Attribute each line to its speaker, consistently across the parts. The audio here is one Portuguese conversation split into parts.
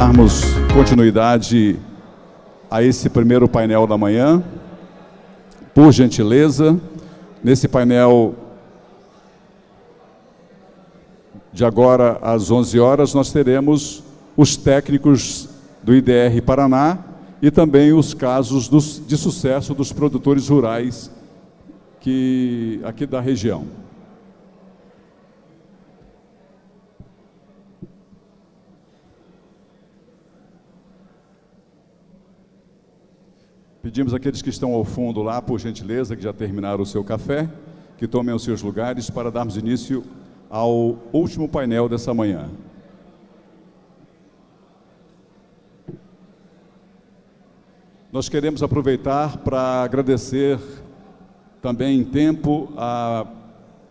Speaker 1: Darmos continuidade a esse primeiro painel da manhã. Por gentileza, nesse painel de agora às 11 horas, nós teremos os técnicos do IDR Paraná e também os casos de sucesso dos produtores rurais aqui da região. Pedimos àqueles que estão ao fundo lá, por gentileza, que já terminaram o seu café, que tomem os seus lugares para darmos início ao último painel dessa manhã. Nós queremos aproveitar para agradecer também em tempo a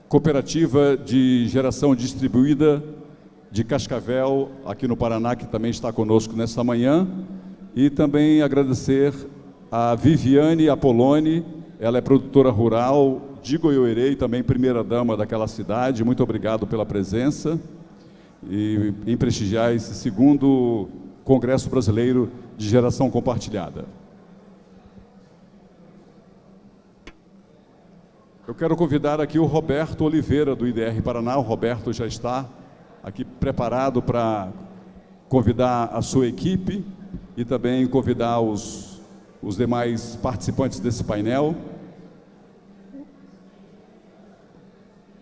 Speaker 1: Cooperativa de Geração Distribuída de Cascavel, aqui no Paraná, que também está conosco nessa manhã, e também agradecer a Viviane Apoloni, ela é produtora rural de Goiôerê e também primeira-dama daquela cidade. Muito obrigado pela presença e em prestigiar esse segundo Congresso Brasileiro de Geração Compartilhada. Eu quero convidar aqui o Roberto Oliveira, do IDR Paraná. O Roberto já está aqui preparado para convidar a sua equipe e também convidar os demais participantes desse painel.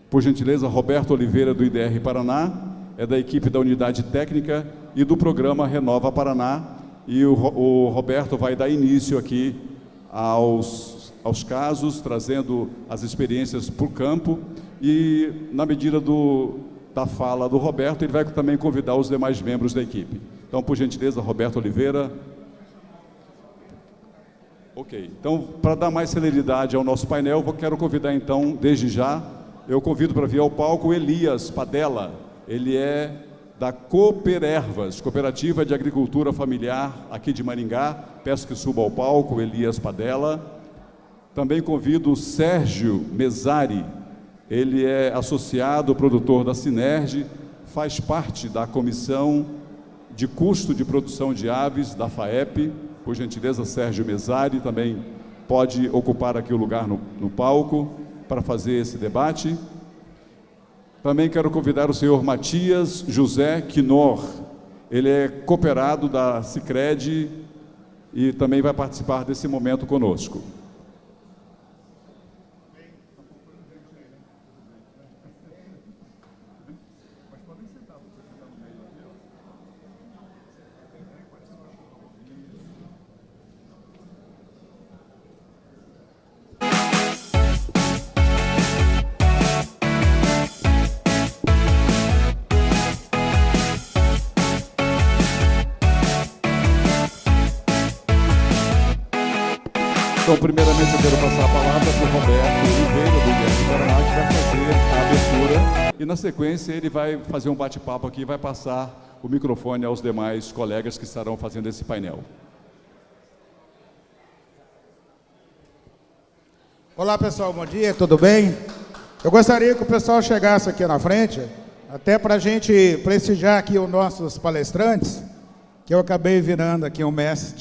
Speaker 1: Por gentileza, Roberto Oliveira, do IDR Paraná, é da equipe da Unidade Técnica e do programa Renova Paraná, e o Roberto vai dar início aqui aos casos, trazendo as experiências para o campo, e na medida da fala do Roberto, ele vai também convidar os demais membros da equipe. Então, por gentileza, Roberto Oliveira. Ok, então, para dar mais celeridade ao nosso painel, quero convidar então, desde já, eu convido para vir ao palco o Elias Padella. Ele é da Cooperervas, Cooperativa de Agricultura Familiar aqui de Maringá. Peço que suba ao palco o Elias Padella. Também convido o Sérgio Mesari, ele é associado produtor da Sinerge, faz parte da Comissão de Custo de Produção de Aves da FAEP. Por gentileza, Sérgio Mesari também pode ocupar aqui o lugar no palco para fazer esse debate. Também quero convidar o senhor Matias José Quinor, ele é cooperado da Sicredi e também vai participar desse momento conosco. Então, primeiramente, eu quero passar a palavra para o Roberto Oliveira, do IDR Paraná, que vai fazer a abertura. E, na sequência, ele vai fazer um bate-papo aqui e vai passar o microfone aos demais colegas que estarão fazendo esse painel.
Speaker 2: Olá, pessoal, bom dia, tudo bem? Eu gostaria que o pessoal chegasse aqui na frente, até para a gente prestigiar aqui os nossos palestrantes, que eu acabei virando aqui um mestre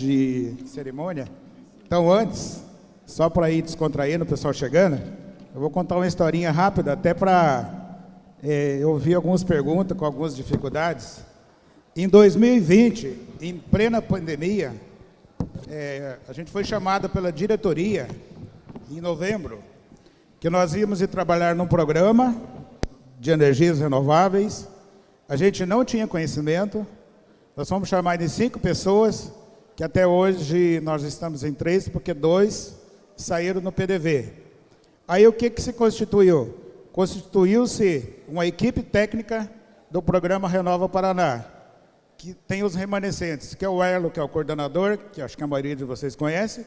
Speaker 2: de cerimônia. Então, antes, só para ir descontraindo o pessoal chegando, eu vou contar uma historinha rápida, até para eu vi algumas perguntas com algumas dificuldades. Em 2020, em plena pandemia, a gente foi chamado pela diretoria, em novembro, que nós íamos ir trabalhar num programa de energias renováveis. A gente não tinha conhecimento, nós fomos chamar de 5 pessoas, que até hoje nós estamos em 3, porque 2 saíram no PDV. Aí o que se constituiu? Constituiu-se uma equipe técnica do programa Renova Paraná, que tem os remanescentes, que é o Erlo, que é o coordenador, que acho que a maioria de vocês conhece,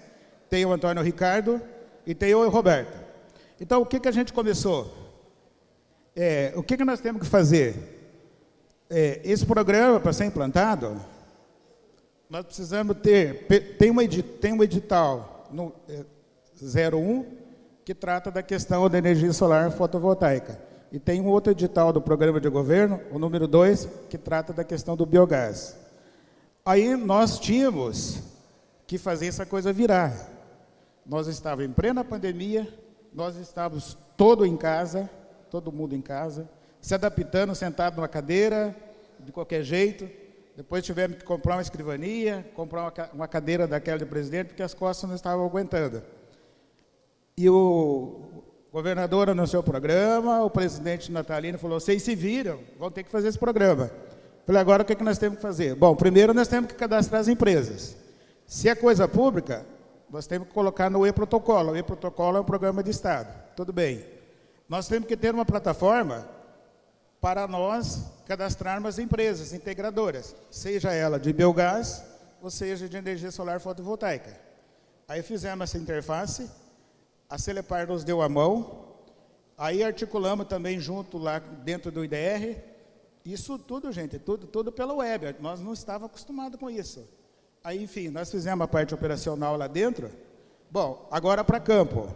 Speaker 2: tem o Antônio Ricardo e tem o Roberto. Então, o que a gente começou? O que nós temos que fazer? Esse programa, para ser implantado, nós precisamos tem um edital no 01 que trata da questão da energia solar fotovoltaica. E tem um outro edital do programa de governo, o número 2, que trata da questão do biogás. Aí nós tínhamos que fazer essa coisa virar. Nós estávamos em plena pandemia, nós estávamos todo mundo em casa, se adaptando, sentado numa cadeira, de qualquer jeito. Depois tivemos que comprar uma escrivania, comprar uma cadeira daquela de presidente, porque as costas não estavam aguentando. E o governador anunciou o programa, o presidente Natalino falou, vocês se viram, vão ter que fazer esse programa. Falei, agora o que nós temos que fazer? Bom, primeiro nós temos que cadastrar as empresas. Se é coisa pública, nós temos que colocar no e-protocolo. O e-protocolo é um programa de Estado. Tudo bem. Nós temos que ter uma plataforma para nós cadastrarmos as empresas integradoras, seja ela de biogás ou seja de energia solar fotovoltaica. Aí fizemos essa interface, a Celepar nos deu a mão, aí articulamos também junto lá dentro do IDR, isso tudo, gente, tudo pela web, nós não estávamos acostumados com isso. Aí, enfim, nós fizemos a parte operacional lá dentro. Bom, agora para campo.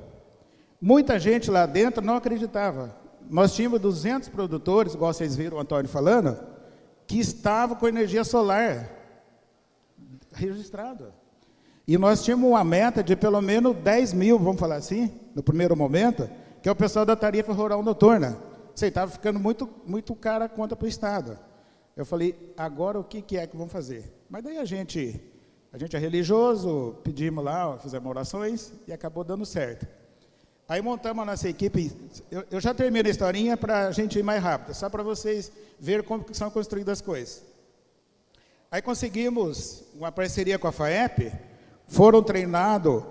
Speaker 2: Muita gente lá dentro não acreditava. Nós tínhamos 200 produtores, igual vocês viram o Antônio falando, que estavam com energia solar registrada. E nós tínhamos uma meta de pelo menos 10 mil, vamos falar assim, no primeiro momento, que é o pessoal da tarifa rural noturna. Você estava ficando muito cara a conta para o Estado. Eu falei, agora o que é que vamos fazer? Mas daí a gente é religioso, pedimos lá, fizemos orações e acabou dando certo. Aí montamos a nossa equipe, eu já termino a historinha para a gente ir mais rápido, só para vocês verem como que são construídas as coisas. Aí conseguimos uma parceria com a FAEP, foram treinados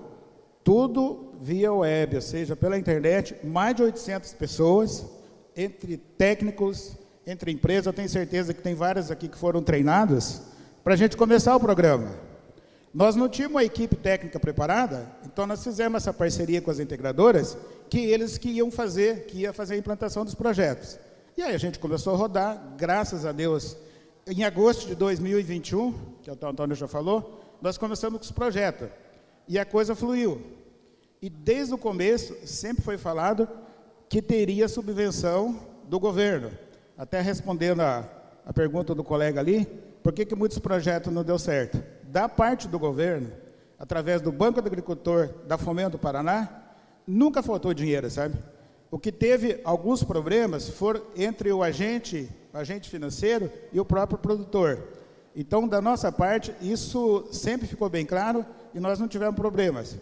Speaker 2: tudo via web, ou seja, pela internet, mais de 800 pessoas, entre técnicos, entre empresas, eu tenho certeza que tem várias aqui que foram treinadas, para a gente começar o programa. Nós não tínhamos uma equipe técnica preparada, então nós fizemos essa parceria com as integradoras, que eles que ia fazer a implantação dos projetos. E aí a gente começou a rodar, graças a Deus, em agosto de 2021, que o Antônio já falou, nós começamos com os projetos, e a coisa fluiu. E desde o começo, sempre foi falado que teria subvenção do governo. Até respondendo a pergunta do colega ali, por que muitos projetos não deu certo? Da parte do governo, através do Banco do Agricultor, da Fomento do Paraná, nunca faltou dinheiro, sabe? O que teve alguns problemas foram entre o agente financeiro e o próprio produtor. Então, da nossa parte, isso sempre ficou bem claro e nós não tivemos problemas.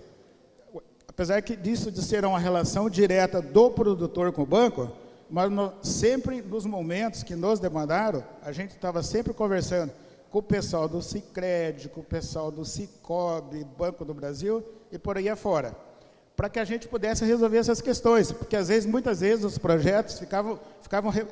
Speaker 2: Apesar disso de ser uma relação direta do produtor com o banco, mas sempre nos momentos que nos demandaram, a gente estava sempre conversando com o pessoal do Sicredi, com o pessoal do Sicob, Banco do Brasil e por aí afora, para que a gente pudesse resolver essas questões, porque muitas vezes os projetos ficavam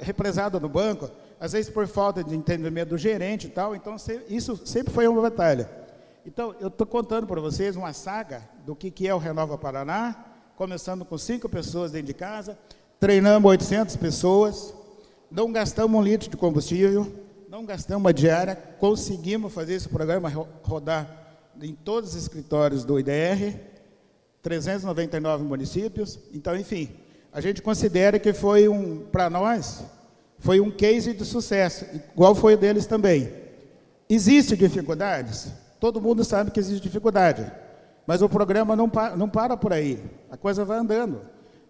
Speaker 2: represados no banco, às vezes por falta de entendimento do gerente e tal, então isso sempre foi uma batalha. Então, eu estou contando para vocês uma saga do que é o Renova Paraná, começando com 5 pessoas dentro de casa, treinamos 800 pessoas, não gastamos 1 litro de combustível, não gastamos uma diária, conseguimos fazer esse programa rodar em todos os escritórios do IDR, 399 municípios. Então, enfim, a gente considera que para nós, foi um case de sucesso, igual foi o deles também. Existem dificuldades? Todo mundo sabe que existe dificuldade, mas o programa não para por aí, a coisa vai andando.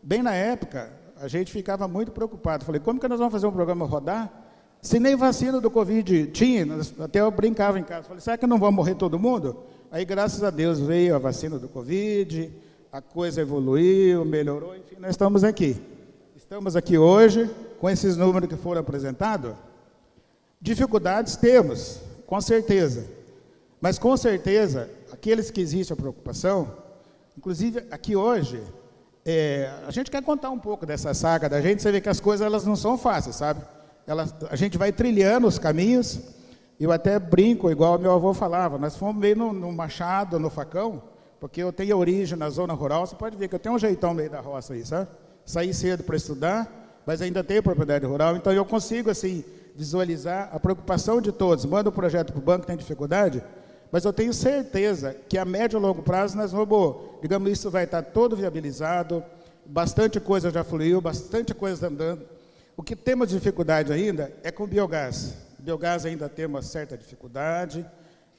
Speaker 2: Bem na época, a gente ficava muito preocupado. Falei, como que nós vamos fazer um programa rodar? Se nem vacina do Covid tinha, até eu brincava em casa. Falei, será que não vai morrer todo mundo? Aí, graças a Deus, veio a vacina do Covid, a coisa evoluiu, melhorou, enfim, nós estamos aqui. Estamos aqui hoje, com esses números que foram apresentados. Dificuldades temos, com certeza. Mas, com certeza, aqueles que existe a preocupação, inclusive aqui hoje, a gente quer contar um pouco dessa saga da gente, você vê que as coisas elas não são fáceis, sabe? A gente vai trilhando os caminhos, eu até brinco, igual meu avô falava, nós fomos meio no machado, no facão, porque eu tenho origem na zona rural, você pode ver que eu tenho um jeitão meio da roça aí, sabe? Saí cedo para estudar, mas ainda tenho propriedade rural, então eu consigo, assim, visualizar a preocupação de todos. Manda um projeto para o banco, tem dificuldade, mas eu tenho certeza que a médio e longo prazo nós vamos, digamos, isso vai estar todo viabilizado, bastante coisa já fluiu, bastante coisa andando. O que temos dificuldade ainda é com o biogás. O biogás ainda tem uma certa dificuldade,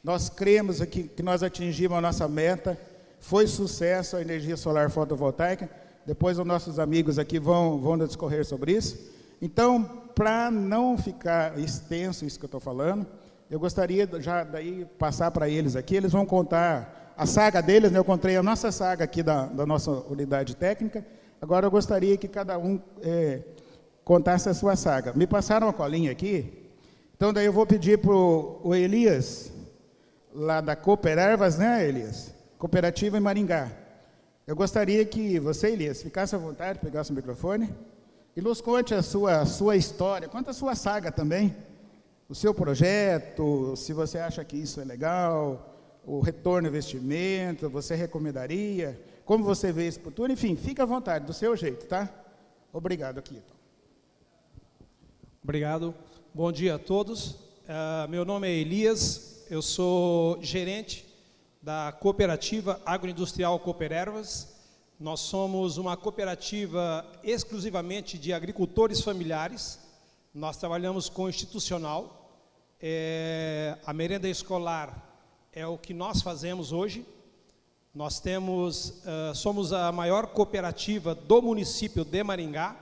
Speaker 2: Nós cremos aqui que nós atingimos a nossa meta, foi sucesso a energia solar fotovoltaica. Depois os nossos amigos aqui vão discorrer sobre isso. Então, para não ficar extenso isso que eu estou falando, eu gostaria já daí passar para eles aqui, eles vão contar a saga deles, né? Eu contei a nossa saga aqui da nossa unidade técnica, agora eu gostaria que cada um contasse a sua saga. Me passaram uma colinha aqui, então daí eu vou pedir para o Elias, lá da Cooperervas, né, Elias? Cooperativa em Maringá. Eu gostaria que você, Elias, ficasse à vontade, pegasse o microfone e nos conte a sua história, conta a sua saga também, o seu projeto, se você acha que isso é legal, o retorno ao investimento, você recomendaria, como você vê esse futuro, enfim, fica à vontade, do seu jeito, tá? Obrigado aqui.
Speaker 3: Obrigado. Bom dia a todos. Meu nome é Elias, eu sou gerente da Cooperativa Agroindustrial Cooperervas. Nós somos uma cooperativa exclusivamente de agricultores familiares. Nós trabalhamos com institucional. A merenda escolar é o que nós fazemos hoje. Nós somos a maior cooperativa do município de Maringá,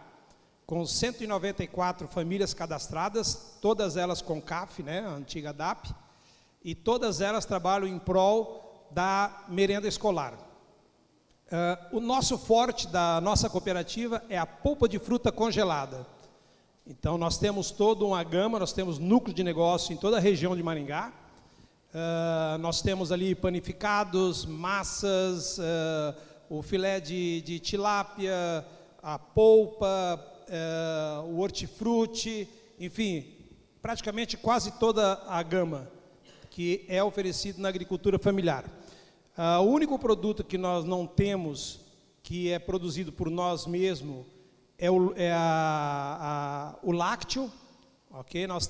Speaker 3: com 194 famílias cadastradas, todas elas com CAF, né, a antiga DAP, e todas elas trabalham em prol da merenda escolar. O nosso forte da nossa cooperativa é a polpa de fruta congelada. Então, nós temos toda uma gama, nós temos núcleo de negócio em toda a região de Maringá. Nós temos ali panificados, massas, o filé de tilápia, a polpa, o hortifruti, enfim, praticamente quase toda a gama que é oferecido na agricultura familiar. O único produto que nós não temos, que é produzido por nós mesmos, é o lácteo, ok? Nós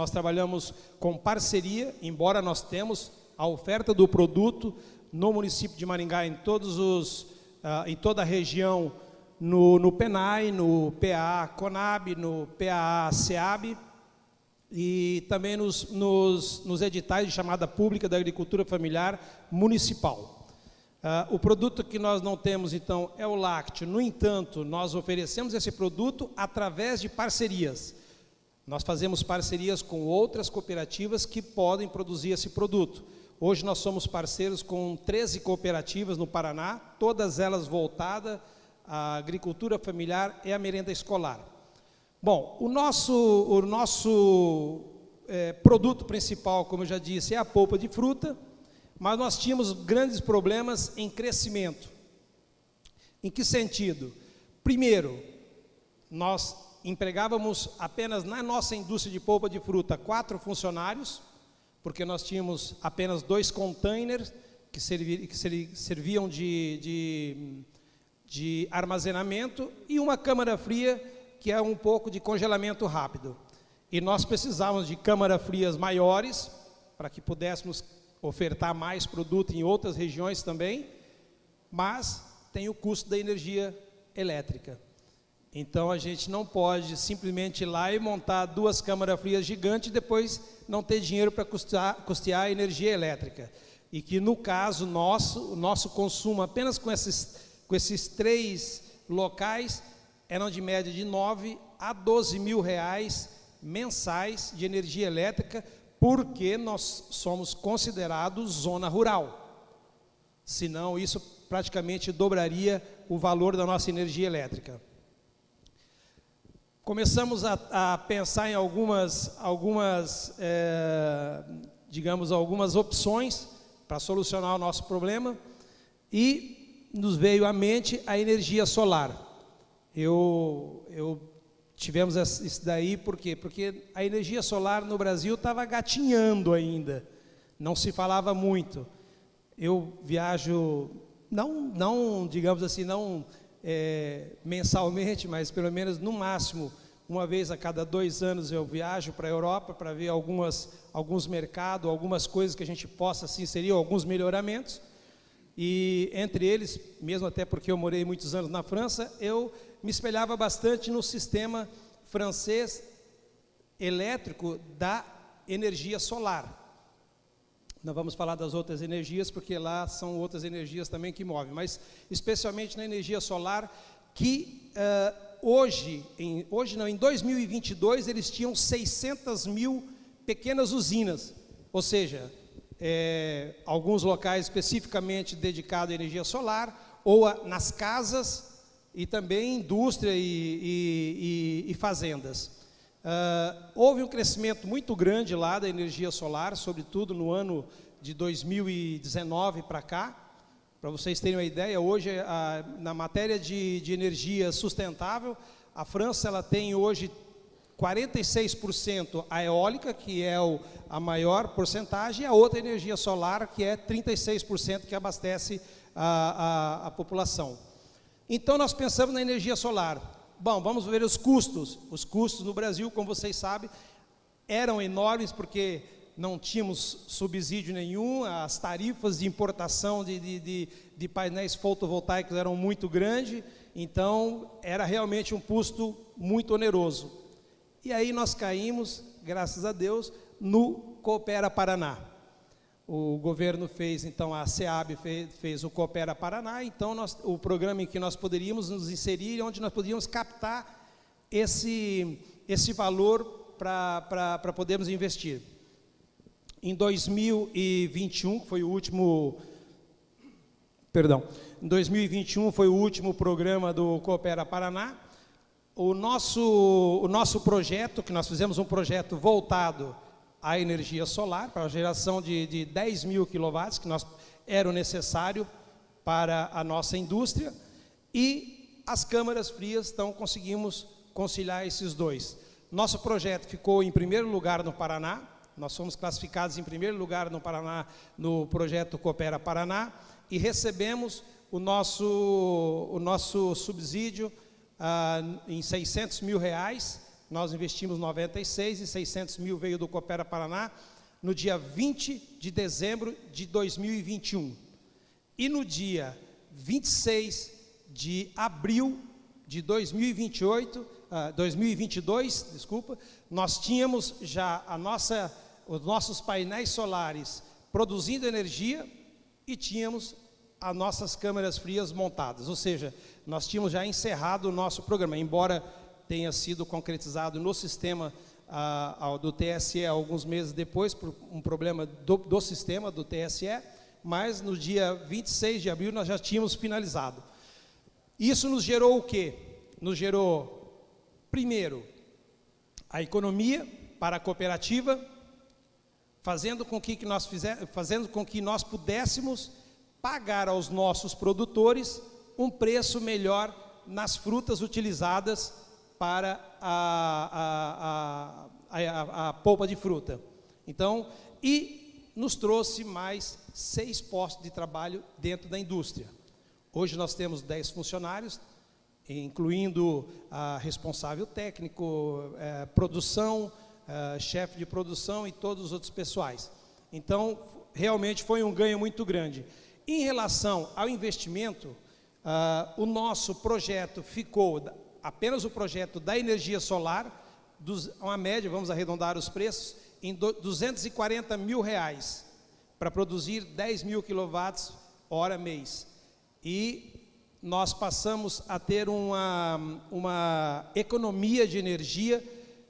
Speaker 3: trabalhamos com parceria, embora nós temos a oferta do produto no município de Maringá, em toda a região, no PENAI, no PA Conab, no PA SEAB, e também nos editais de chamada pública da agricultura familiar municipal. O produto que nós não temos, então, é o lácteo. No entanto, nós oferecemos esse produto através de parcerias. Nós fazemos parcerias com outras cooperativas que podem produzir esse produto. Hoje nós somos parceiros com 13 cooperativas no Paraná, todas elas voltadas à agricultura familiar e à merenda escolar. Bom, o nosso produto principal, como eu já disse, é a polpa de fruta, mas nós tínhamos grandes problemas em crescimento. Em que sentido? Primeiro, nós empregávamos apenas na nossa indústria de polpa de fruta 4 funcionários, porque nós tínhamos apenas 2 containers que serviam de armazenamento e uma câmara fria, que é um pouco de congelamento rápido. E nós precisávamos de câmaras frias maiores, para que pudéssemos ofertar mais produto em outras regiões também, mas tem o custo da energia elétrica. Então, a gente não pode simplesmente ir lá e montar 2 câmaras frias gigantes e depois não ter dinheiro para custear a energia elétrica. E que, no caso o nosso consumo apenas com esses 3 locais eram de média de 9 a 12 mil reais mensais de energia elétrica, porque nós somos considerados zona rural. Senão, isso praticamente dobraria o valor da nossa energia elétrica. Começamos a pensar em algumas opções para solucionar o nosso problema, e nos veio à mente a energia solar. Tivemos isso daí, por quê? Porque a energia solar no Brasil estava gatinhando ainda, não se falava muito. Eu viajo, não digamos assim, não mensalmente, mas pelo menos no máximo, uma vez a cada 2 anos eu viajo para a Europa para ver alguns mercados, algumas coisas que a gente possa assim, inserir, alguns melhoramentos. E entre eles, mesmo até porque eu morei muitos anos na França, eu me espelhava bastante no sistema francês elétrico da energia solar. Nós vamos falar das outras energias, porque lá são outras energias também que movem, mas especialmente na energia solar, que em 2022, eles tinham 600 mil pequenas usinas, ou seja, alguns locais especificamente dedicados à energia solar, ou nas casas, e também indústria e fazendas. Houve um crescimento muito grande lá da energia solar, sobretudo no ano de 2019 para cá. Para vocês terem uma ideia, hoje, na matéria de energia sustentável, a França ela tem hoje 46% a eólica, que é a maior porcentagem, e a outra energia solar, que é 36% que abastece a população. Então, nós pensamos na energia solar. Bom, vamos ver os custos. Os custos no Brasil, como vocês sabem, eram enormes, porque não tínhamos subsídio nenhum, as tarifas de importação de painéis fotovoltaicos eram muito grandes, então era realmente um custo muito oneroso. E aí nós caímos, graças a Deus, no Coopera Paraná. O governo fez, então, a SEAB fez o Coopera Paraná, então o programa em que nós poderíamos nos inserir, onde nós podíamos captar esse valor para podermos investir. Em 2021, foi o último, em 2021 foi o último programa do Coopera Paraná. O nosso projeto, que nós fizemos um projeto voltado à energia solar, para a geração de 10 mil quilowatts, que era necessário para a nossa indústria, e as câmaras frias, então conseguimos conciliar esses dois. Nosso projeto ficou em primeiro lugar no Paraná, nós fomos classificados em primeiro lugar no Paraná, no projeto Coopera Paraná, e recebemos o nosso subsídio em R$600 mil, nós investimos 96 e 600 mil veio do Coopera Paraná, no dia 20 de dezembro de 2021. E no dia 26 de abril de 2022, nós tínhamos já os nossos painéis solares produzindo energia e tínhamos as nossas câmeras frias montadas, ou seja, nós tínhamos já encerrado o nosso programa, embora tenha sido concretizado no sistema do TSE alguns meses depois, por um problema do sistema do TSE, mas no dia 26 de abril nós já tínhamos finalizado. Isso nos gerou o quê? Nos gerou, primeiro, a economia para a cooperativa, fazendo com que nós pudéssemos pagar aos nossos produtores um preço melhor nas frutas utilizadas para a polpa de fruta. Então, e nos trouxe mais 6 postos de trabalho dentro da indústria. Hoje nós temos 10 funcionários, incluindo responsável técnico, produção, chefe de produção e todos os outros pessoais. Então, realmente foi um ganho muito grande. Em relação ao investimento, o nosso projeto ficou, apenas o projeto da energia solar, uma média, vamos arredondar os preços, em R$240 mil, para produzir 10 mil quilowatts hora mês. E nós passamos a ter uma economia de energia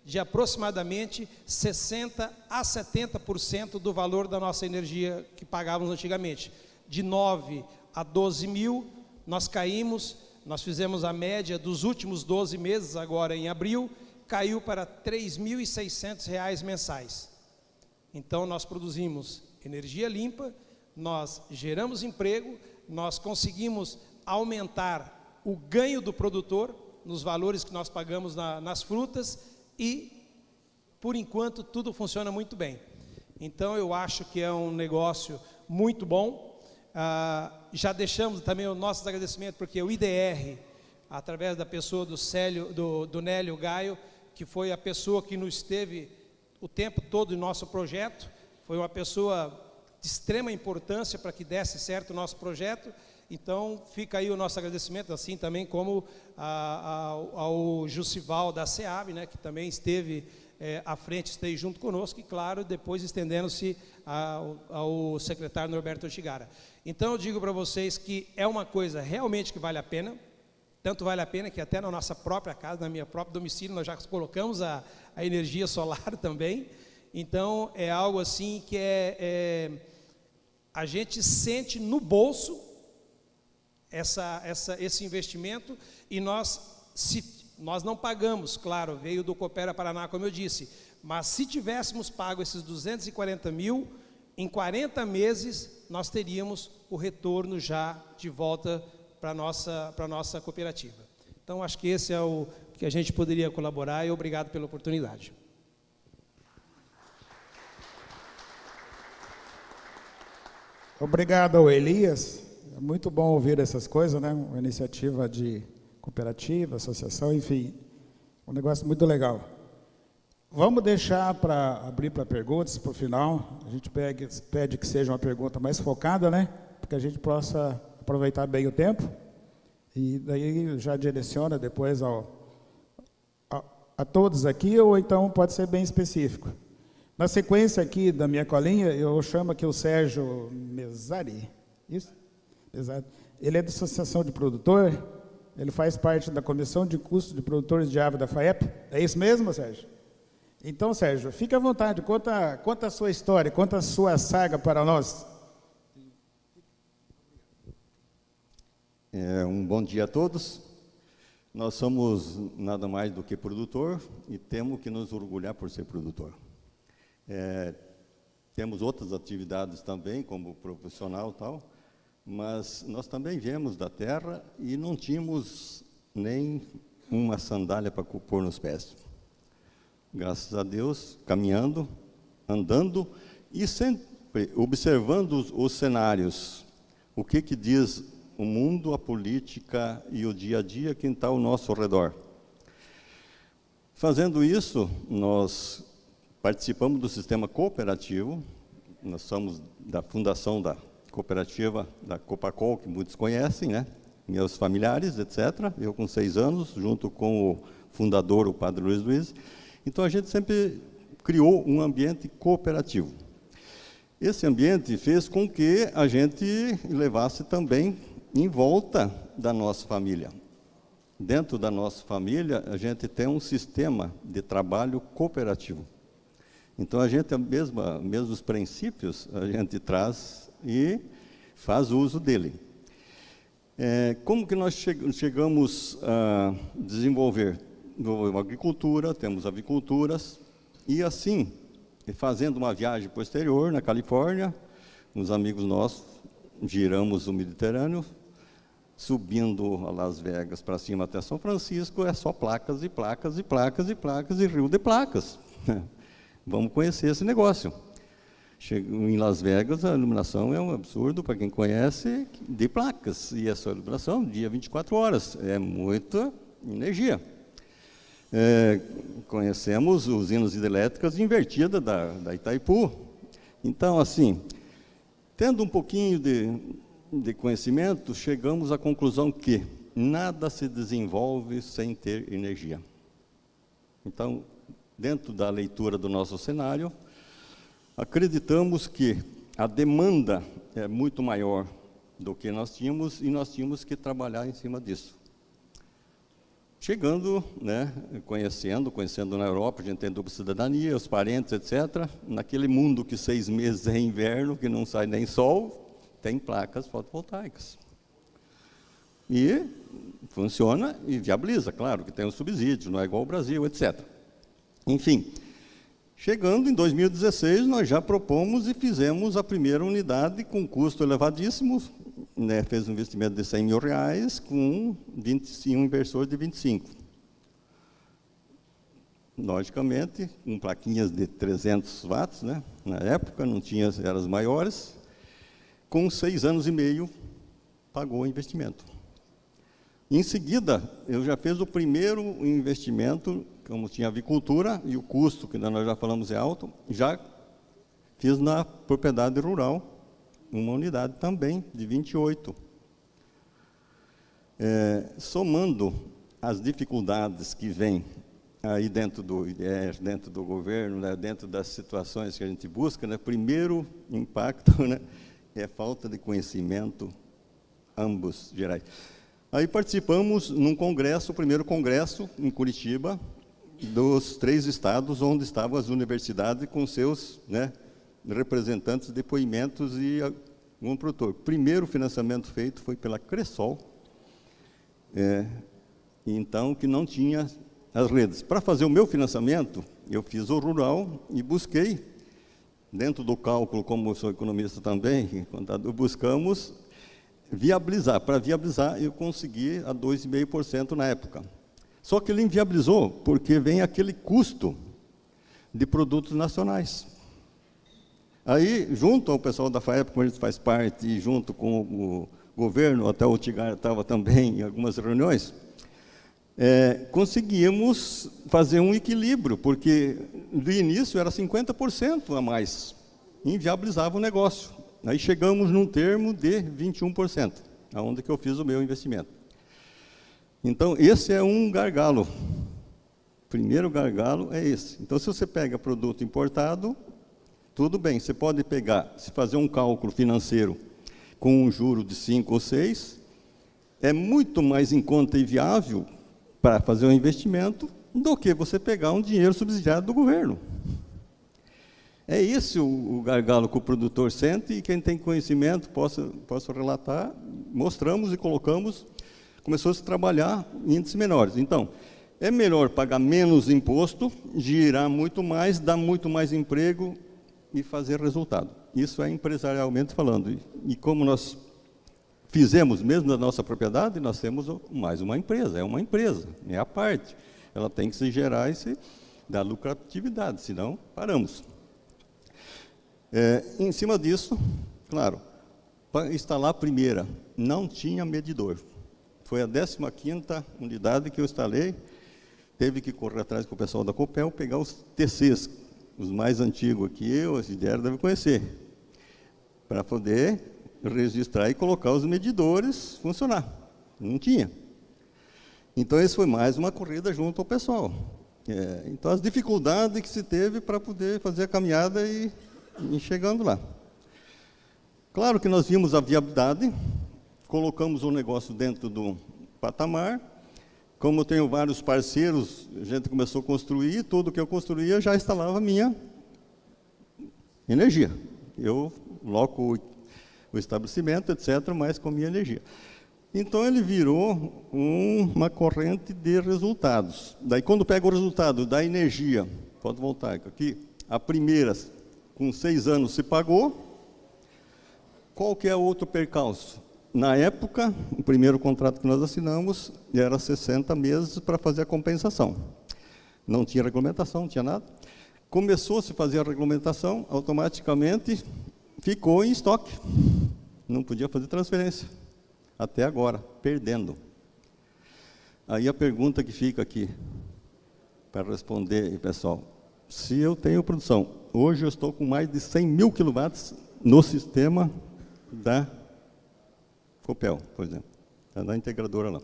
Speaker 3: de aproximadamente 60% a 70% do valor da nossa energia que pagávamos antigamente. De 9 a 12 mil, nós fizemos a média dos últimos 12 meses, agora em abril, caiu para R$3.600 mensais. Então, nós produzimos energia limpa, nós geramos emprego, nós conseguimos aumentar o ganho do produtor nos valores que nós pagamos nas frutas e, por enquanto, tudo funciona muito bem. Então, eu acho que é um negócio muito bom. Já deixamos também os nossos agradecimentos, porque o IDR, através da pessoa do Nélio Gaio, que foi a pessoa que nos esteve o tempo todo em nosso projeto, foi uma pessoa de extrema importância para que desse certo o nosso projeto. Então, fica aí o nosso agradecimento, assim também como ao Jussival da SEAB, né, que também esteve à frente esteja junto conosco e, claro, depois estendendo-se ao secretário Norberto Oshigara. Então, eu digo para vocês que é uma coisa realmente que vale a pena, tanto vale a pena que até na nossa própria casa, na minha própria domicílio, nós já colocamos a energia solar também. Então, é algo assim que a gente sente no bolso esse investimento, e nós não pagamos, claro, veio do Coopera Paraná, como eu disse, mas se tivéssemos pago esses 240 mil, em 40 meses nós teríamos o retorno já de volta para a nossa cooperativa. Então, acho que esse é o que a gente poderia colaborar, e obrigado pela oportunidade.
Speaker 2: Obrigado ao Elias. É muito bom ouvir essas coisas, né? Uma iniciativa de cooperativa, associação, enfim, um negócio muito legal. Vamos deixar para abrir para perguntas para o final. A gente pede que seja uma pergunta mais focada, né? Para que a gente possa aproveitar bem o tempo. E daí já direciona depois a todos aqui, ou então pode ser bem específico. Na sequência aqui da minha colinha, eu chamo aqui o Sérgio Mesari. Isso? Exato. Ele é da Associação de Produtor, ele faz parte da Comissão de Custos de Produtores de Ave da FAEP. É isso mesmo, Sérgio? Então, Sérgio, fique à vontade, conta a sua história, conta a sua saga para nós.
Speaker 4: Um bom dia a todos. Nós somos nada mais do que produtor e temos que nos orgulhar por ser produtor. Temos outras atividades também, como profissional e tal, mas nós também viemos da terra e não tínhamos nem uma sandália para pôr nos pés. Graças a Deus, caminhando, andando e sempre observando os cenários. O que diz o mundo, a política e o dia a dia que está ao nosso redor. Fazendo isso, nós participamos do sistema cooperativo, nós somos da fundação da cooperativa da Copacol, que muitos conhecem, né? Meus familiares, etc. Eu com 6 anos, junto com o fundador, o Padre Luiz. Então, a gente sempre criou um ambiente cooperativo. Esse ambiente fez com que a gente levasse também em volta da nossa família. Dentro da nossa família, a gente tem um sistema de trabalho cooperativo. Então, a gente, mesmos princípios, a gente traz e faz uso dele. Como que nós chegamos a desenvolver? Agricultura, temos aviculturas, e assim, fazendo uma viagem posterior na Califórnia, uns amigos nossos, giramos o Mediterrâneo, subindo a Las Vegas para cima até São Francisco, é só placas e placas e placas e placas e rio de placas. Vamos conhecer esse negócio. Em Las Vegas, a iluminação é um absurdo, para quem conhece, de placas. E essa iluminação, dia 24 horas, é muita energia. Conhecemos usinas hidrelétricas invertidas da Itaipu. Então, assim, tendo um pouquinho de conhecimento, chegamos à conclusão que nada se desenvolve sem ter energia. Então, dentro da leitura do nosso cenário, acreditamos que a demanda é muito maior do que nós tínhamos e nós tínhamos que trabalhar em cima disso. Chegando, né, conhecendo na Europa, a gente tem dupla cidadania, os parentes, etc. Naquele mundo que 6 meses é inverno, que não sai nem sol, tem placas fotovoltaicas. E funciona e viabiliza, claro, que tem um subsídio, não é igual ao Brasil, etc. Enfim, chegando em 2016, nós já propomos e fizemos a primeira unidade com custo elevadíssimo, né, fez um investimento de R$100 mil, com um inversor de 25. Logicamente, com plaquinhas de 300 watts, né, na época, não tinha, eram as maiores, com 6 anos e meio, pagou o investimento. Em seguida, eu já fiz o primeiro investimento, como tinha avicultura, e o custo, que nós já falamos é alto, já fiz na propriedade rural, uma unidade também, de 28. Somando as dificuldades que vêm aí dentro do IDES, dentro do governo, né, dentro das situações que a gente busca, né, primeiro impacto, né, é falta de conhecimento, ambos gerais. Aí participamos num congresso, o primeiro congresso em Curitiba, dos 3 estados onde estavam as universidades com seus, né, representantes, depoimentos e um produtor. O primeiro financiamento feito foi pela Cressol, então, que não tinha as redes. Para fazer o meu financiamento, eu fiz o rural e busquei, dentro do cálculo, como eu sou economista também, buscamos viabilizar. Para viabilizar, eu consegui a 2,5% na época. Só que ele inviabilizou, porque vem aquele custo de produtos nacionais. Aí, junto ao pessoal da FAEP, como a gente faz parte, e junto com o governo, até o Tigar estava também em algumas reuniões, conseguimos fazer um equilíbrio, porque do início era 50% a mais, inviabilizava o negócio. Aí chegamos num termo de 21%, aonde que eu fiz o meu investimento. Então, esse é um gargalo. O primeiro gargalo é esse. Então, se você pega produto importado, tudo bem, você pode pegar, se fazer um cálculo financeiro com um juro de 5 ou 6, é muito mais em conta e viável para fazer um investimento do que você pegar um dinheiro subsidiado do governo. É esse o gargalo que o produtor sente, e quem tem conhecimento, posso relatar, mostramos e colocamos, começou a se trabalhar em índices menores. Então, é melhor pagar menos imposto, girar muito mais, dar muito mais emprego e fazer resultado. Isso é empresarialmente falando. E como nós fizemos mesmo na nossa propriedade, nós temos mais uma empresa, é a parte. Ela tem que se gerar e se dar lucratividade, senão paramos. Em cima disso, claro, para instalar a primeira, não tinha medidor. Foi a 15ª unidade que eu instalei, teve que correr atrás com o pessoal da Copel, pegar os TCs, os mais antigos aqui, o Sidiero deve conhecer, para poder registrar e colocar os medidores funcionar. Não tinha. Então, esse foi mais uma corrida junto ao pessoal. Então, as dificuldades que se teve para poder fazer a caminhada e chegando lá. Claro que nós vimos a viabilidade, colocamos o negócio dentro do patamar. Como eu tenho vários parceiros, a gente começou a construir, tudo que eu construía já instalava a minha energia. Eu loco o estabelecimento, etc., mas com minha energia. Então, ele virou uma corrente de resultados. Daí, quando pega o resultado da energia fotovoltaica, aqui, a primeira, com 6 anos, se pagou. Qual que é o outro percalço? Na época, o primeiro contrato que nós assinamos era 60 meses para fazer a compensação. Não tinha regulamentação, não tinha nada. Começou a se fazer a regulamentação, automaticamente ficou em estoque. Não podia fazer transferência. Até agora, perdendo. Aí a pergunta que fica aqui, para responder, pessoal, se eu tenho produção, hoje eu estou com mais de 100 mil quilowatts no sistema da Copel, por exemplo, da integradora lá.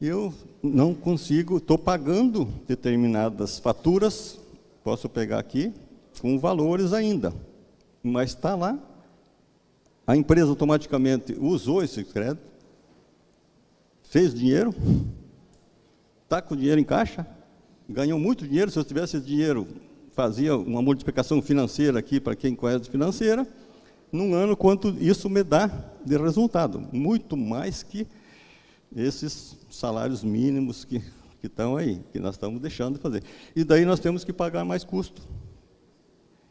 Speaker 4: Eu não consigo, estou pagando determinadas faturas, posso pegar aqui, com valores ainda, mas está lá, a empresa automaticamente usou esse crédito, fez dinheiro, está com dinheiro em caixa, ganhou muito dinheiro. Se eu tivesse esse dinheiro, fazia uma multiplicação financeira aqui, para quem conhece financeira, num ano, quanto isso me dá de resultado, muito mais que esses salários mínimos que estão aí, que nós estamos deixando de fazer. E daí nós temos que pagar mais custo.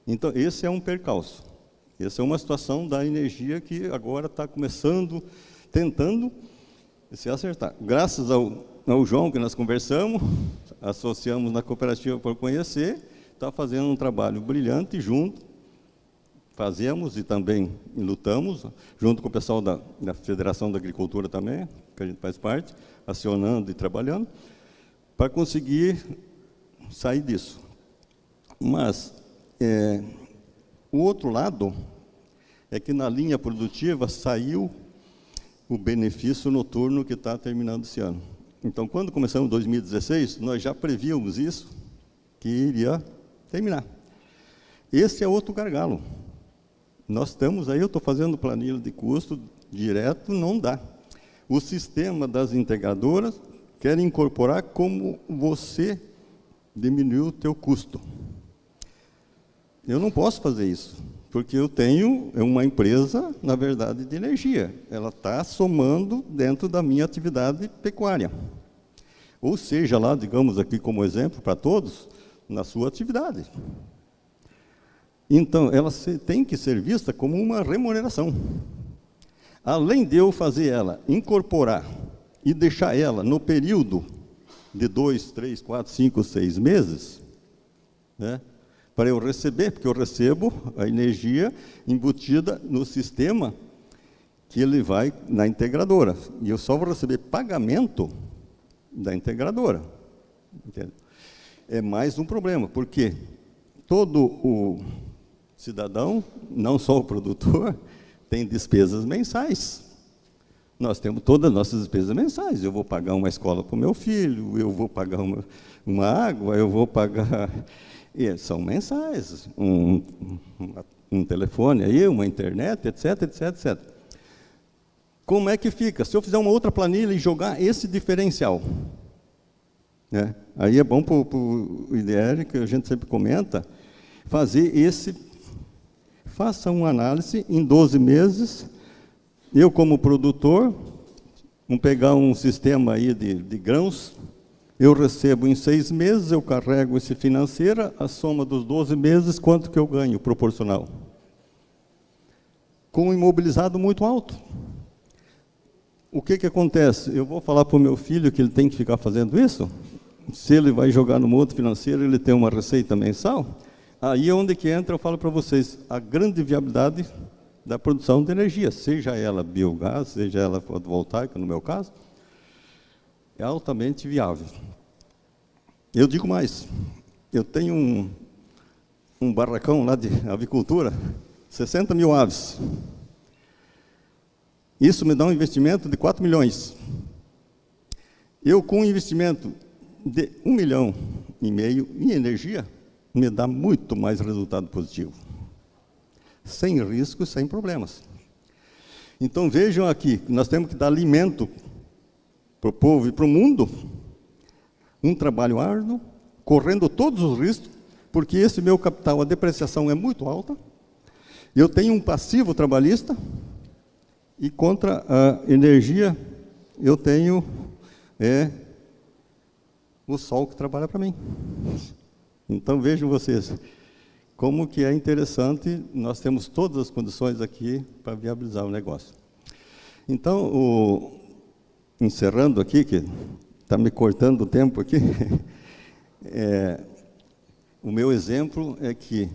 Speaker 4: Então, esse é um percalço. Essa é uma situação da energia que agora está começando, tentando se acertar. Graças ao João, que nós conversamos, associamos na cooperativa por conhecer, está fazendo um trabalho brilhante junto, fazemos e também lutamos, junto com o pessoal da Federação da Agricultura também, que a gente faz parte, acionando e trabalhando, para conseguir sair disso. Mas, o outro lado é que na linha produtiva saiu o benefício noturno que está terminando esse ano. Então, quando começamos em 2016, nós já prevíamos isso, que iria terminar. Esse é outro gargalo. Nós estamos aí, eu estou fazendo planilha de custo direto, não dá. O sistema das integradoras quer incorporar como você diminuiu o teu custo. Eu não posso fazer isso, porque eu tenho uma empresa, na verdade, de energia. Ela está somando dentro da minha atividade pecuária. Ou seja, lá, digamos aqui como exemplo para todos, na sua atividade. Então, ela tem que ser vista como uma remuneração. Além de eu fazer ela incorporar e deixar ela no período de 2, 3, 4, 5, 6 meses, né, para eu receber, porque eu recebo a energia embutida no sistema que ele vai na integradora. E eu só vou receber pagamento da integradora. Entende? É mais um problema, porque todo o cidadão, não só o produtor, tem despesas mensais. Nós temos todas as nossas despesas mensais. Eu vou pagar uma escola para o meu filho, eu vou pagar uma água, eu vou pagar... E são mensais, um telefone aí, uma internet, etc, etc, etc. Como é que fica? Se eu fizer uma outra planilha e jogar esse diferencial, né? Aí é bom para o IDR, que a gente sempre comenta, fazer faça uma análise em 12 meses, eu como produtor, vamos pegar um sistema aí de grãos, eu recebo em 6 meses, eu carrego esse financeiro, a soma dos 12 meses, quanto que eu ganho proporcional? Com um imobilizado muito alto. O que acontece? Eu vou falar para o meu filho que ele tem que ficar fazendo isso? Se ele vai jogar no modo financeiro, ele tem uma receita mensal? Aí é onde que entra, eu falo para vocês, a grande viabilidade da produção de energia, seja ela biogás, seja ela fotovoltaica, no meu caso, é altamente viável. Eu digo mais, eu tenho um barracão lá de avicultura, 60 mil aves. Isso me dá um investimento de 4 milhões. Eu, com um investimento de 1,5 milhão em energia, me dá muito mais resultado positivo. Sem riscos, sem problemas. Então, vejam aqui, nós temos que dar alimento para o povo e para o mundo, um trabalho árduo, correndo todos os riscos, porque esse meu capital, a depreciação é muito alta, eu tenho um passivo trabalhista, e contra a energia, eu tenho o sol que trabalha para mim. Então, vejam vocês, como que é interessante, nós temos todas as condições aqui para viabilizar o negócio. Então, encerrando aqui, que está me cortando o tempo aqui, o meu exemplo é que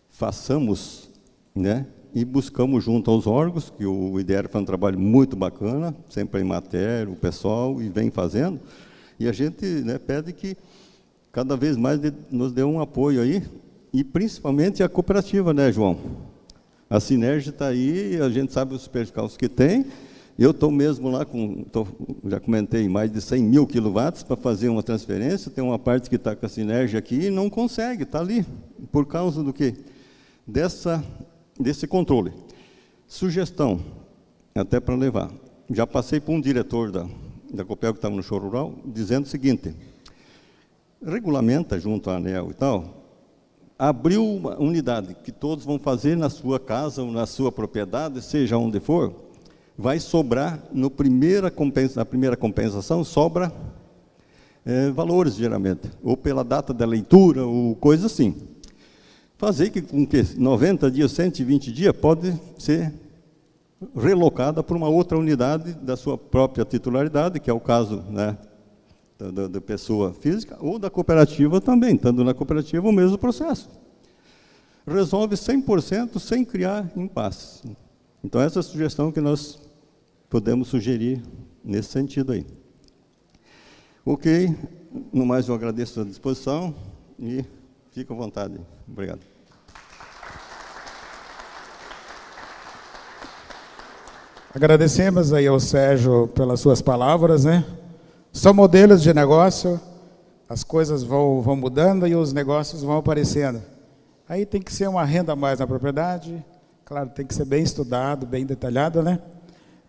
Speaker 4: façamos, né, e buscamos junto aos órgãos, que o IDR faz um trabalho muito bacana, sempre em matéria, o pessoal, e vem fazendo, e a gente, né, pede que cada vez mais nos dê um apoio aí, e principalmente a cooperativa, né, João? A Sinergia está aí, a gente sabe os percalços que tem. Eu estou mesmo lá já comentei, mais de 100 mil quilowatts para fazer uma transferência, tem uma parte que está com a Sinergia aqui e não consegue, está ali. Por causa do quê? Desse controle. Sugestão, até para levar. Já passei por um diretor da Copel que estava no show rural, dizendo o seguinte: regulamenta junto à ANEEL e tal, abriu uma unidade que todos vão fazer na sua casa ou na sua propriedade, seja onde for, vai sobrar, na primeira compensação, sobra valores, geralmente, ou pela data da leitura, ou coisa assim. Fazer que com 90 dias, 120 dias, pode ser relocada para uma outra unidade da sua própria titularidade, que é o caso, né, da pessoa física, ou da cooperativa também, estando na cooperativa o mesmo processo. Resolve 100% sem criar impasses. Então, essa é a sugestão que nós podemos sugerir nesse sentido aí. Ok, no mais eu agradeço a disposição e fico à vontade. Obrigado.
Speaker 2: Agradecemos aí ao Sérgio pelas suas palavras, né? São modelos de negócio, as coisas vão mudando e os negócios vão aparecendo. Aí tem que ser uma renda a mais na propriedade, claro, tem que ser bem estudado, bem detalhado, né?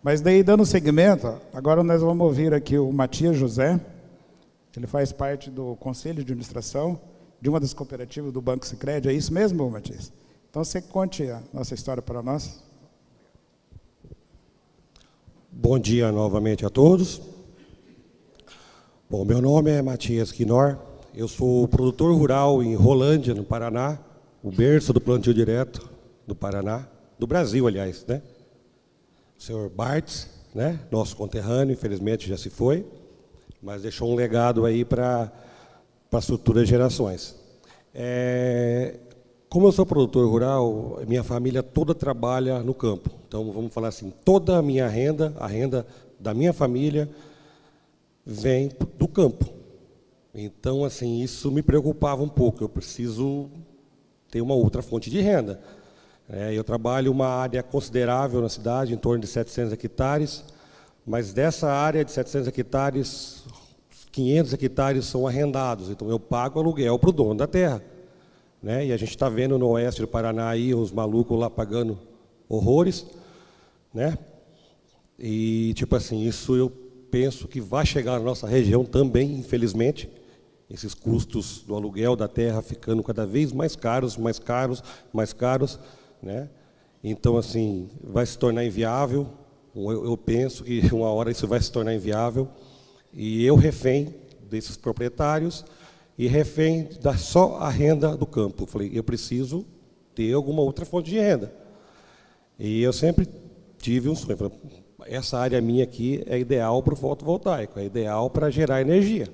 Speaker 2: Mas daí, dando seguimento, agora nós vamos ouvir aqui o Matias José. Ele faz parte do Conselho de Administração de uma das cooperativas do Banco Sicredi. É isso mesmo, Matias? Então, você conte a nossa história para nós.
Speaker 5: Bom dia novamente a todos. Bom, meu nome é Matias Quinor. Eu sou produtor rural em Rolândia, no Paraná, o berço do plantio direto do Paraná, do Brasil, aliás, né? O senhor Bartz, né? Nosso conterrâneo, infelizmente já se foi, mas deixou um legado aí para as futuras gerações. Como eu sou produtor rural, minha família toda trabalha no campo. Então, vamos falar assim, toda a minha renda, a renda da minha família, vem do campo. Então, assim, isso me preocupava um pouco. Eu preciso ter uma outra fonte de renda. Eu trabalho uma área considerável na cidade, em torno de 700 hectares, mas dessa área de 700 hectares, 500 hectares são arrendados. Então, eu pago aluguel para o dono da terra. E a gente está vendo no oeste do Paraná aí, uns malucos lá pagando horrores. E, tipo assim, isso eu penso que vai chegar na nossa região também, infelizmente, esses custos do aluguel da terra ficando cada vez mais caros, mais caros, mais caros, Então, assim, vai se tornar inviável. Eu penso que uma hora isso vai se tornar inviável. E eu refém desses proprietários e refém da só a renda do campo. Eu falei, eu preciso ter alguma outra fonte de renda. E eu sempre tive um sonho. Falei, essa área minha aqui é ideal para o fotovoltaico, é ideal para gerar energia.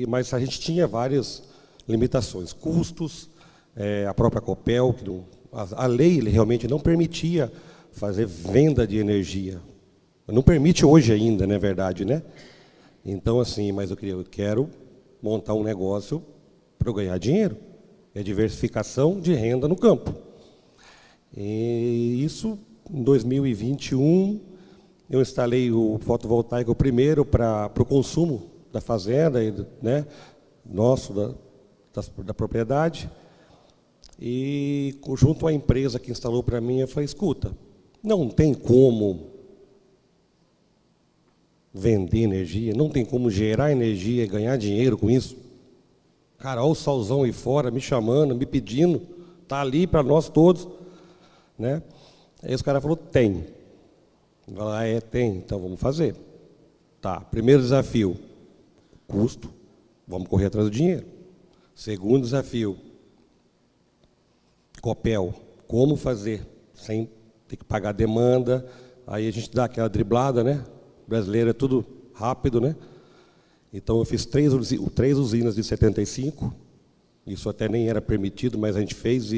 Speaker 5: Mas a gente tinha várias limitações, custos, a própria Copel, que a lei realmente não permitia fazer venda de energia. Não permite hoje ainda, não é verdade, né? Então, assim, mas eu quero montar um negócio para eu ganhar dinheiro. É diversificação de renda no campo. E isso, em 2021, eu instalei o fotovoltaico primeiro para o consumo da fazenda, nosso, da propriedade. E, junto à empresa que instalou para mim, eu falei, escuta, não tem como vender energia, não tem como gerar energia e ganhar dinheiro com isso. Cara, olha o solzão aí fora, me chamando, me pedindo, está ali para nós todos. Aí os caras falaram, tem. Eu falei, tem, então vamos fazer. Tá, primeiro desafio, custo, vamos correr atrás do dinheiro. Segundo desafio, Copel, como fazer sem ter que pagar demanda. Aí a gente dá aquela driblada, Brasileiro é tudo rápido, Então eu fiz três usinas de 75, isso até nem era permitido, mas a gente fez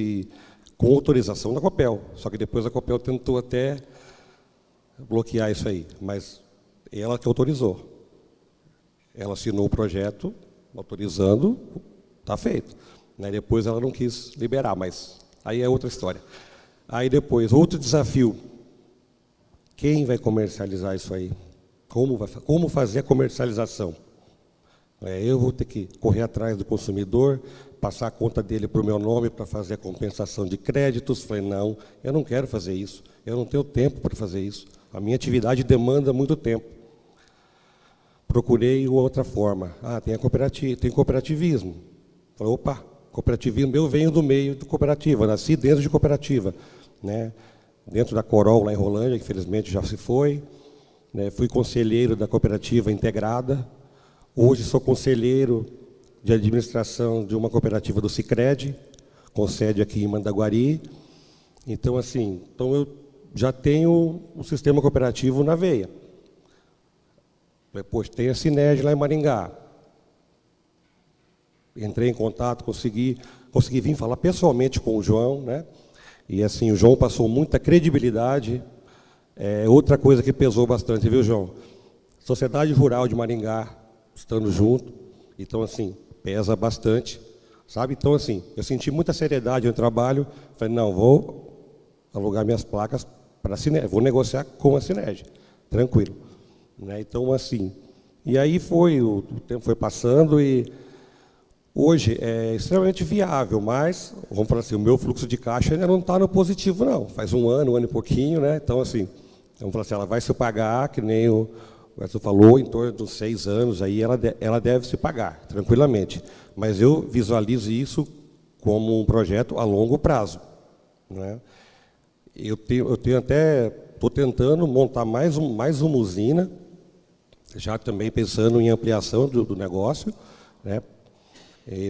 Speaker 5: com autorização da Copel. Só que depois a Copel tentou até bloquear isso aí, mas ela que autorizou. Ela assinou o projeto, autorizando, está feito. Depois ela não quis liberar, mas aí é outra história. Aí depois, outro desafio, quem vai comercializar isso aí? Como fazer a comercialização? Eu vou ter que correr atrás do consumidor, passar a conta dele para o meu nome para fazer a compensação de créditos. Falei, não, eu não quero fazer isso, eu não tenho tempo para fazer isso. A minha atividade demanda muito tempo. Procurei outra forma. Tem cooperativismo. Falei, opa, cooperativismo, eu venho do meio de cooperativa, nasci dentro de cooperativa. Dentro da Corol, lá em Rolândia, que infelizmente já se foi. Fui conselheiro da cooperativa integrada. Hoje sou conselheiro de administração de uma cooperativa do Sicredi, com sede aqui em Mandaguari. Então, assim, eu já tenho um sistema cooperativo na veia. Depois tem a Sinerg lá em Maringá. Entrei em contato, consegui vir falar pessoalmente com o João, E assim, o João passou muita credibilidade. Outra coisa que pesou bastante, viu, João? Sociedade Rural de Maringá, estando junto. Então, assim, pesa bastante, sabe? Então, assim, eu senti muita seriedade no trabalho. Falei, não, vou alugar minhas placas para a Sinerg, vou negociar com a Sinerg, tranquilo. Então, assim, E aí o tempo foi passando e hoje é extremamente viável, mas, vamos falar assim, o meu fluxo de caixa ainda não está no positivo, não. Faz um ano e pouquinho, né? Então, assim, vamos falar assim, ela vai se pagar, que nem o Edson falou, em torno dos 6 anos, aí ela deve se pagar, tranquilamente. Mas eu visualizo isso como um projeto a longo prazo, né? Eu tenho até, estou tentando montar mais uma usina, já também pensando em ampliação do negócio, né?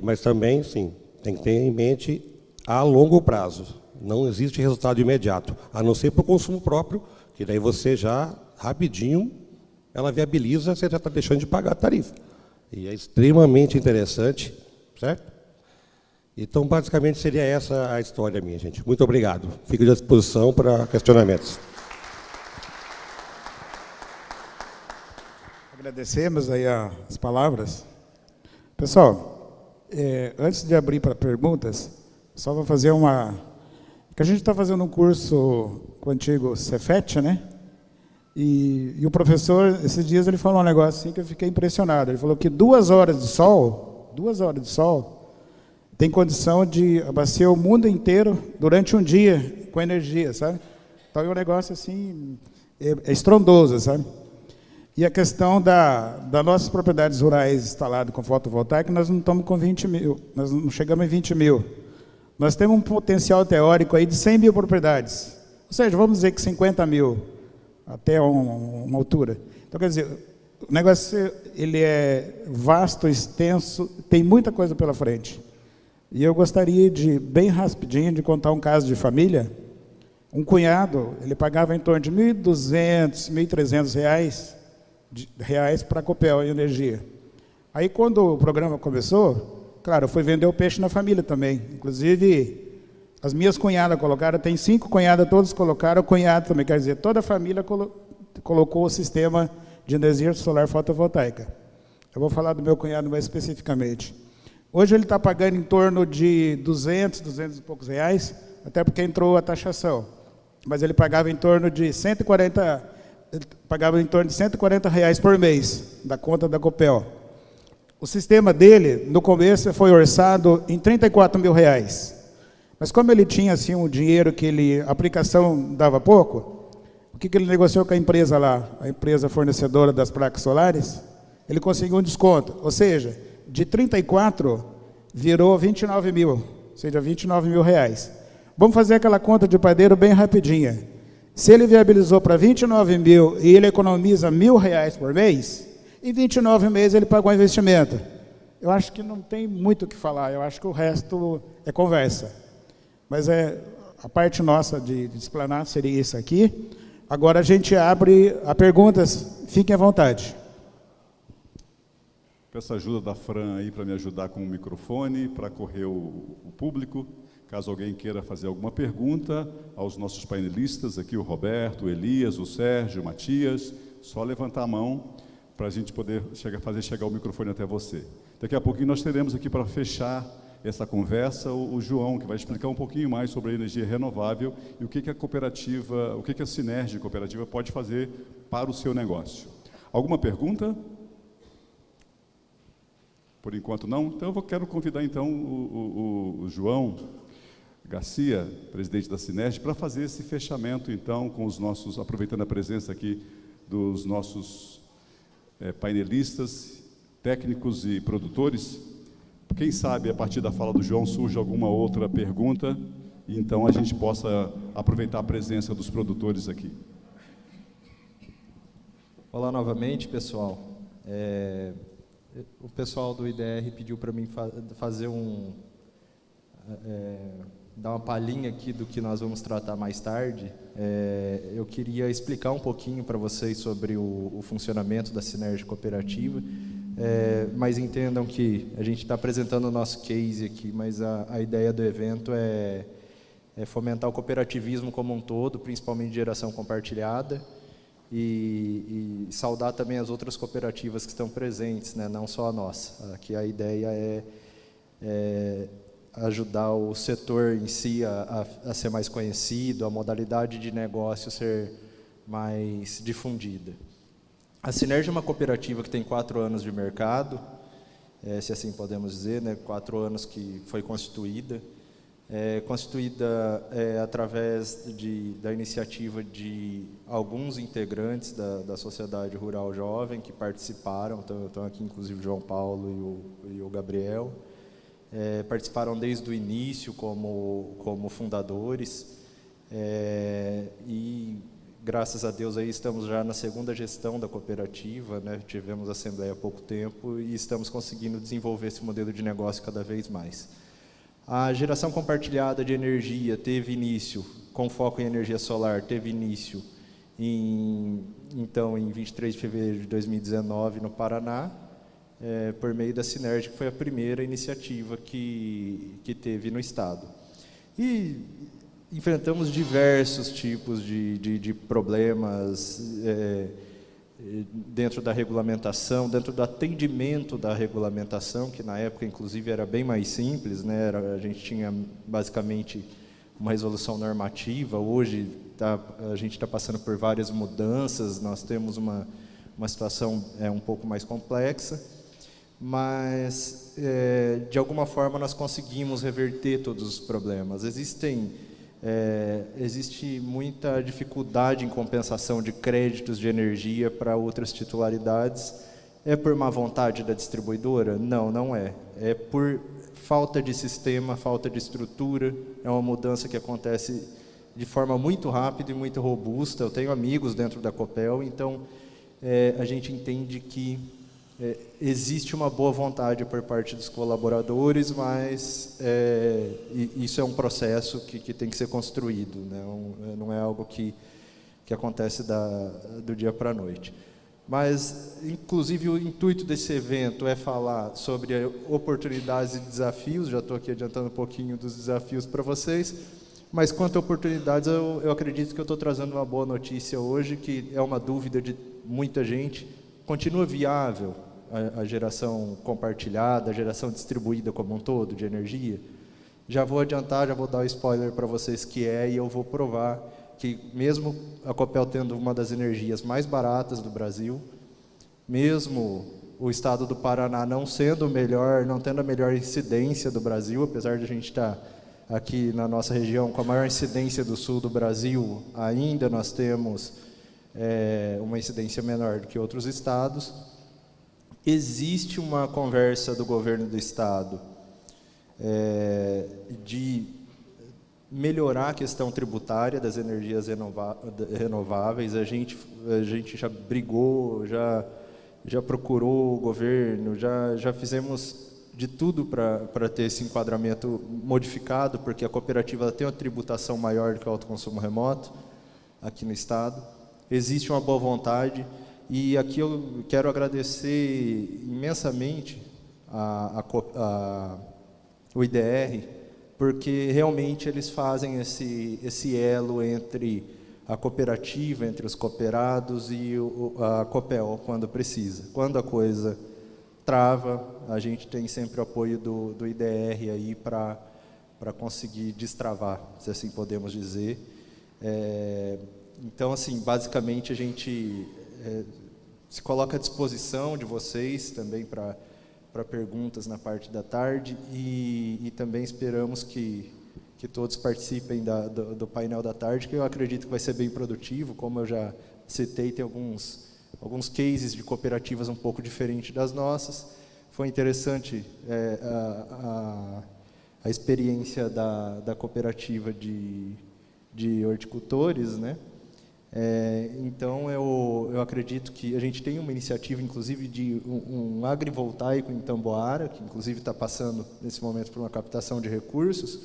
Speaker 5: Mas também, sim, tem que ter em mente a longo prazo. Não existe resultado imediato, a não ser para o consumo próprio, que daí você já, rapidinho, ela viabiliza, você já está deixando de pagar a tarifa. E é extremamente interessante, certo? Então, basicamente, seria essa a história minha, gente. Muito obrigado. Fico à disposição para questionamentos.
Speaker 2: Agradecemos aí as palavras. Pessoal, antes de abrir para perguntas, só vou fazer que a gente está fazendo um curso com o antigo Cefet, né? E o professor, esses dias, ele falou um negócio assim que eu fiquei impressionado. Ele falou que 2 horas de sol, tem condição de abastecer o mundo inteiro durante um dia com energia, sabe? Então é um negócio assim, é estrondoso, sabe? E a questão das nossas propriedades rurais instaladas com fotovoltaica, nós não estamos com 20 mil, nós não chegamos em 20 mil. Nós temos um potencial teórico aí de 100 mil propriedades. Ou seja, vamos dizer que 50 mil, até uma altura. Então, quer dizer, o negócio ele é vasto, extenso, tem muita coisa pela frente. E eu gostaria de, bem rapidinho, de contar um caso de família. Um cunhado, ele pagava em torno de R$ 1.200, R$ 1.300 reais para a Copel Energia. Aí, quando o programa começou, claro, eu fui vender o peixe na família também. Inclusive, as minhas cunhadas colocaram, tem 5 cunhadas, todos colocaram, o cunhado também, quer dizer, toda a família colocou o sistema de energia solar fotovoltaica. Eu vou falar do meu cunhado mais especificamente. Hoje ele está pagando em torno de 200 e poucos reais, até porque entrou a taxação. Mas ele pagava em torno de 140 reais por mês, da conta da Copel. O sistema dele, no começo, foi orçado em 34 mil reais. Mas como ele tinha assim, um dinheiro que a aplicação dava pouco, o que ele negociou com a empresa lá, a empresa fornecedora das placas solares, ele conseguiu um desconto. Ou seja, de 34 virou 29 mil, ou seja, 29 mil reais. Vamos fazer aquela conta de padeiro bem rapidinha. Se ele viabilizou para 29 mil e ele economiza R$ 1.000 por mês, em 29 meses ele pagou o investimento. Eu acho que não tem muito o que falar, eu acho que o resto é conversa. Mas a parte nossa de explanar seria isso aqui. Agora a gente abre a perguntas, fiquem à vontade.
Speaker 1: Peço a ajuda da Fran aí para me ajudar com o microfone, para correr o público. Caso alguém queira fazer alguma pergunta aos nossos painelistas, aqui o Roberto, o Elias, o Sérgio, o Matias, só levantar a mão para a gente poder fazer chegar o microfone até você. Daqui a pouquinho nós teremos aqui para fechar essa conversa o João, que vai explicar um pouquinho mais sobre a energia renovável e o que a cooperativa, o que a Sinergia Cooperativa pode fazer para o seu negócio. Alguma pergunta? Por enquanto não? Então eu quero convidar então o João Garcia, presidente da Sinergia, para fazer esse fechamento então com os nossos, aproveitando a presença aqui dos nossos painelistas, técnicos e produtores. Quem sabe a partir da fala do João surge alguma outra pergunta e então a gente possa aproveitar a presença dos produtores aqui.
Speaker 6: Olá novamente, pessoal. O pessoal do IDR pediu para mim fazer dar uma palhinha aqui do que nós vamos tratar mais tarde. Eu queria explicar um pouquinho para vocês sobre o funcionamento da Sinergia Cooperativa, mas entendam que a gente está apresentando o nosso case aqui, mas a ideia do evento é fomentar o cooperativismo como um todo, principalmente de geração compartilhada, e saudar também as outras cooperativas que estão presentes, né, não só a nossa. Aqui a ideia é ajudar o setor em si a ser mais conhecido, a modalidade de negócio ser mais difundida. A Sinergia é uma cooperativa que tem 4 anos de mercado, se assim podemos dizer, né? 4 anos que foi constituída. Constituída através da iniciativa de alguns integrantes da Sociedade Rural Jovem que participaram, estão aqui inclusive o João Paulo e o Gabriel, participaram desde o início como fundadores, e graças a Deus aí estamos já na segunda gestão da cooperativa, né? Tivemos assembleia há pouco tempo e estamos conseguindo desenvolver esse modelo de negócio cada vez mais. A geração compartilhada de energia teve início, com foco em energia solar, teve início em 23 de fevereiro de 2019 no Paraná, por meio da Sinergia, que foi a primeira iniciativa que teve no estado. E enfrentamos diversos tipos de problemas dentro da regulamentação, dentro do atendimento da regulamentação, que na época inclusive era bem mais simples, né? A gente tinha basicamente uma resolução normativa. Hoje a gente está passando por várias mudanças, nós temos uma situação um pouco mais complexa, mas de alguma forma nós conseguimos reverter todos os problemas. Existe muita dificuldade em compensação de créditos de energia para outras titularidades. É por má vontade da distribuidora? Não, não é. É por falta de sistema, falta de estrutura. É uma mudança que acontece de forma muito rápida e muito robusta. Eu tenho amigos dentro da Copel, então a gente entende que existe uma boa vontade por parte dos colaboradores, mas isso é um processo que tem que ser construído, né? Não é algo que acontece do dia para a noite. Mas, inclusive, o intuito desse evento é falar sobre oportunidades e desafios. Já estou aqui adiantando um pouquinho dos desafios para vocês, mas quanto a oportunidades, eu acredito que eu estou trazendo uma boa notícia hoje, que é uma dúvida de muita gente. Continua viável a geração compartilhada, a geração distribuída como um todo de energia? Já vou adiantar, já vou dar o spoiler para vocês e eu vou provar que mesmo a Copel tendo uma das energias mais baratas do Brasil, mesmo o estado do Paraná não sendo o melhor, não tendo a melhor incidência do Brasil, apesar de a gente estar aqui na nossa região com a maior incidência do sul do Brasil, ainda nós temos uma incidência menor do que outros estados. Existe uma conversa do governo do estado de melhorar a questão tributária das energias renováveis. A gente já brigou, já procurou o governo, já fizemos de tudo para ter esse enquadramento modificado, porque a cooperativa tem uma tributação maior do que o autoconsumo remoto aqui no estado. Existe uma boa vontade, e aqui eu quero agradecer imensamente o IDR, porque realmente eles fazem esse elo entre a cooperativa, entre os cooperados e a Copel, quando precisa. Quando a coisa trava, a gente tem sempre o apoio do IDR aí para conseguir destravar, se assim podemos dizer. Então, assim, basicamente a gente se coloca à disposição de vocês também para perguntas na parte da tarde, e também esperamos que todos participem do painel da tarde, que eu acredito que vai ser bem produtivo. Como eu já citei, tem alguns cases de cooperativas um pouco diferentes das nossas. Foi interessante a experiência da cooperativa de horticultores, né? Então, eu acredito que a gente tem uma iniciativa, inclusive, de um agrivoltaico em Tamboara, que inclusive está passando, nesse momento, por uma captação de recursos,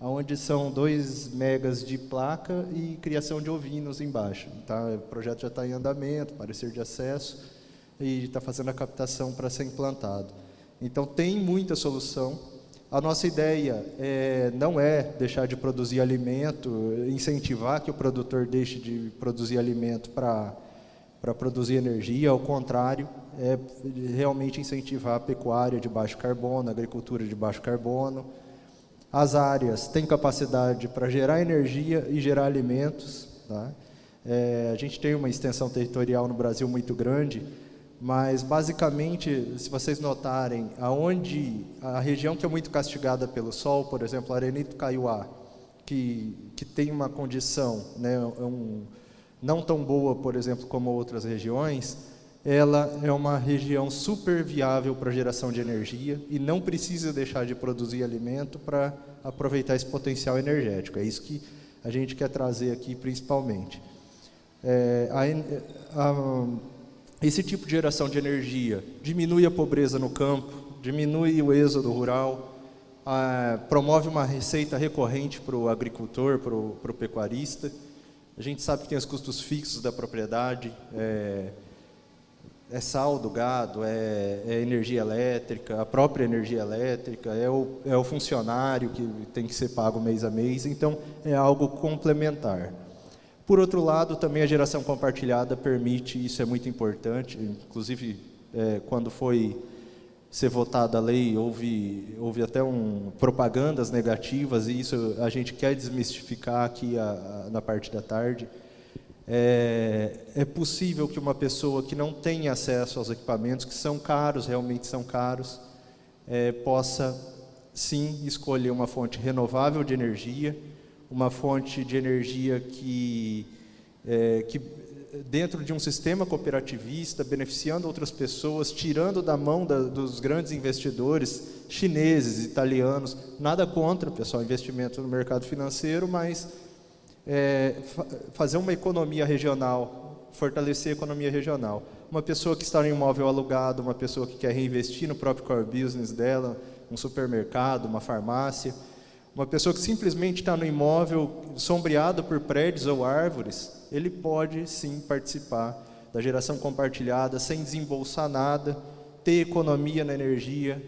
Speaker 6: onde são 2 megas de placa e criação de ovinos embaixo. Tá? O projeto já está em andamento, parecer de acesso, e está fazendo a captação para ser implantado. Então, tem muita solução. A nossa ideia não é deixar de produzir alimento, incentivar que o produtor deixe de produzir alimento para produzir energia. Ao contrário, é realmente incentivar a pecuária de baixo carbono, a agricultura de baixo carbono. As áreas têm capacidade para gerar energia e gerar alimentos, tá? A gente tem uma extensão territorial no Brasil muito grande, mas basicamente, se vocês notarem, a região que é muito castigada pelo sol, por exemplo, Arenito Caiuá, que tem uma condição, né, não tão boa, por exemplo, como outras regiões, ela é uma região super viável para geração de energia e não precisa deixar de produzir alimento para aproveitar esse potencial energético. É isso que a gente quer trazer aqui principalmente. Esse tipo de geração de energia diminui a pobreza no campo, diminui o êxodo rural, promove uma receita recorrente para o agricultor, para o pecuarista. A gente sabe que tem os custos fixos da propriedade, sal do gado, é energia elétrica, a própria energia elétrica, é o funcionário que tem que ser pago mês a mês, então é algo complementar. Por outro lado, também a geração compartilhada permite, isso é muito importante, inclusive quando foi ser votada a lei, houve até propagandas negativas, e isso a gente quer desmistificar aqui na parte da tarde. É possível que uma pessoa que não tem acesso aos equipamentos, que são caros, realmente são caros, possa sim escolher uma fonte renovável de energia, uma fonte de energia que dentro de um sistema cooperativista, beneficiando outras pessoas, tirando da mão dos grandes investidores chineses, italianos, nada contra, pessoal, investimento no mercado financeiro, mas fazer uma economia regional, fortalecer a economia regional. Uma pessoa que está em um imóvel alugado, uma pessoa que quer reinvestir no próprio core business dela, um supermercado, uma farmácia, uma pessoa que simplesmente está no imóvel sombreado por prédios ou árvores, ele pode sim participar da geração compartilhada sem desembolsar nada, ter economia na energia,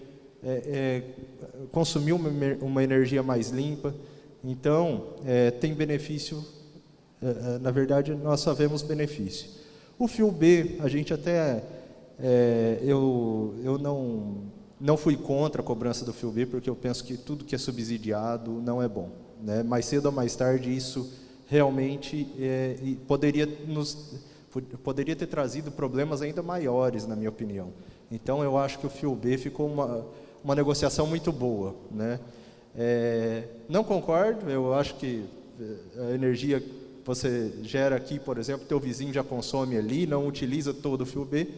Speaker 6: consumir uma energia mais limpa. Então, tem benefício, na verdade, nós só vemos benefício. O fio B, a gente até, eu não fui contra a cobrança do fio B, porque eu penso que tudo que é subsidiado não é bom, né? Mais cedo ou mais tarde, isso realmente poderia ter trazido problemas ainda maiores, na minha opinião. Então, eu acho que o fio B ficou uma negociação muito boa, né? Não concordo, eu acho que a energia que você gera aqui, por exemplo, teu vizinho já consome ali, não utiliza todo o fio B,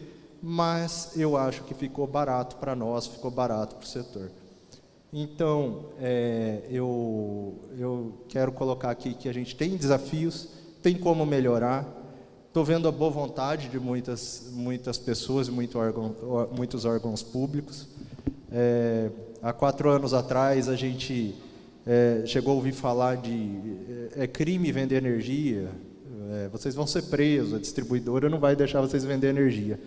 Speaker 6: mas eu acho que ficou barato para nós, ficou barato para o setor. Então, eu quero colocar aqui que a gente tem desafios, tem como melhorar. Estou vendo a boa vontade de muitas pessoas, muitos órgãos públicos. Há 4 anos atrás, a gente chegou a ouvir falar de crime vender energia, vocês vão ser presos, a distribuidora não vai deixar vocês vender energia.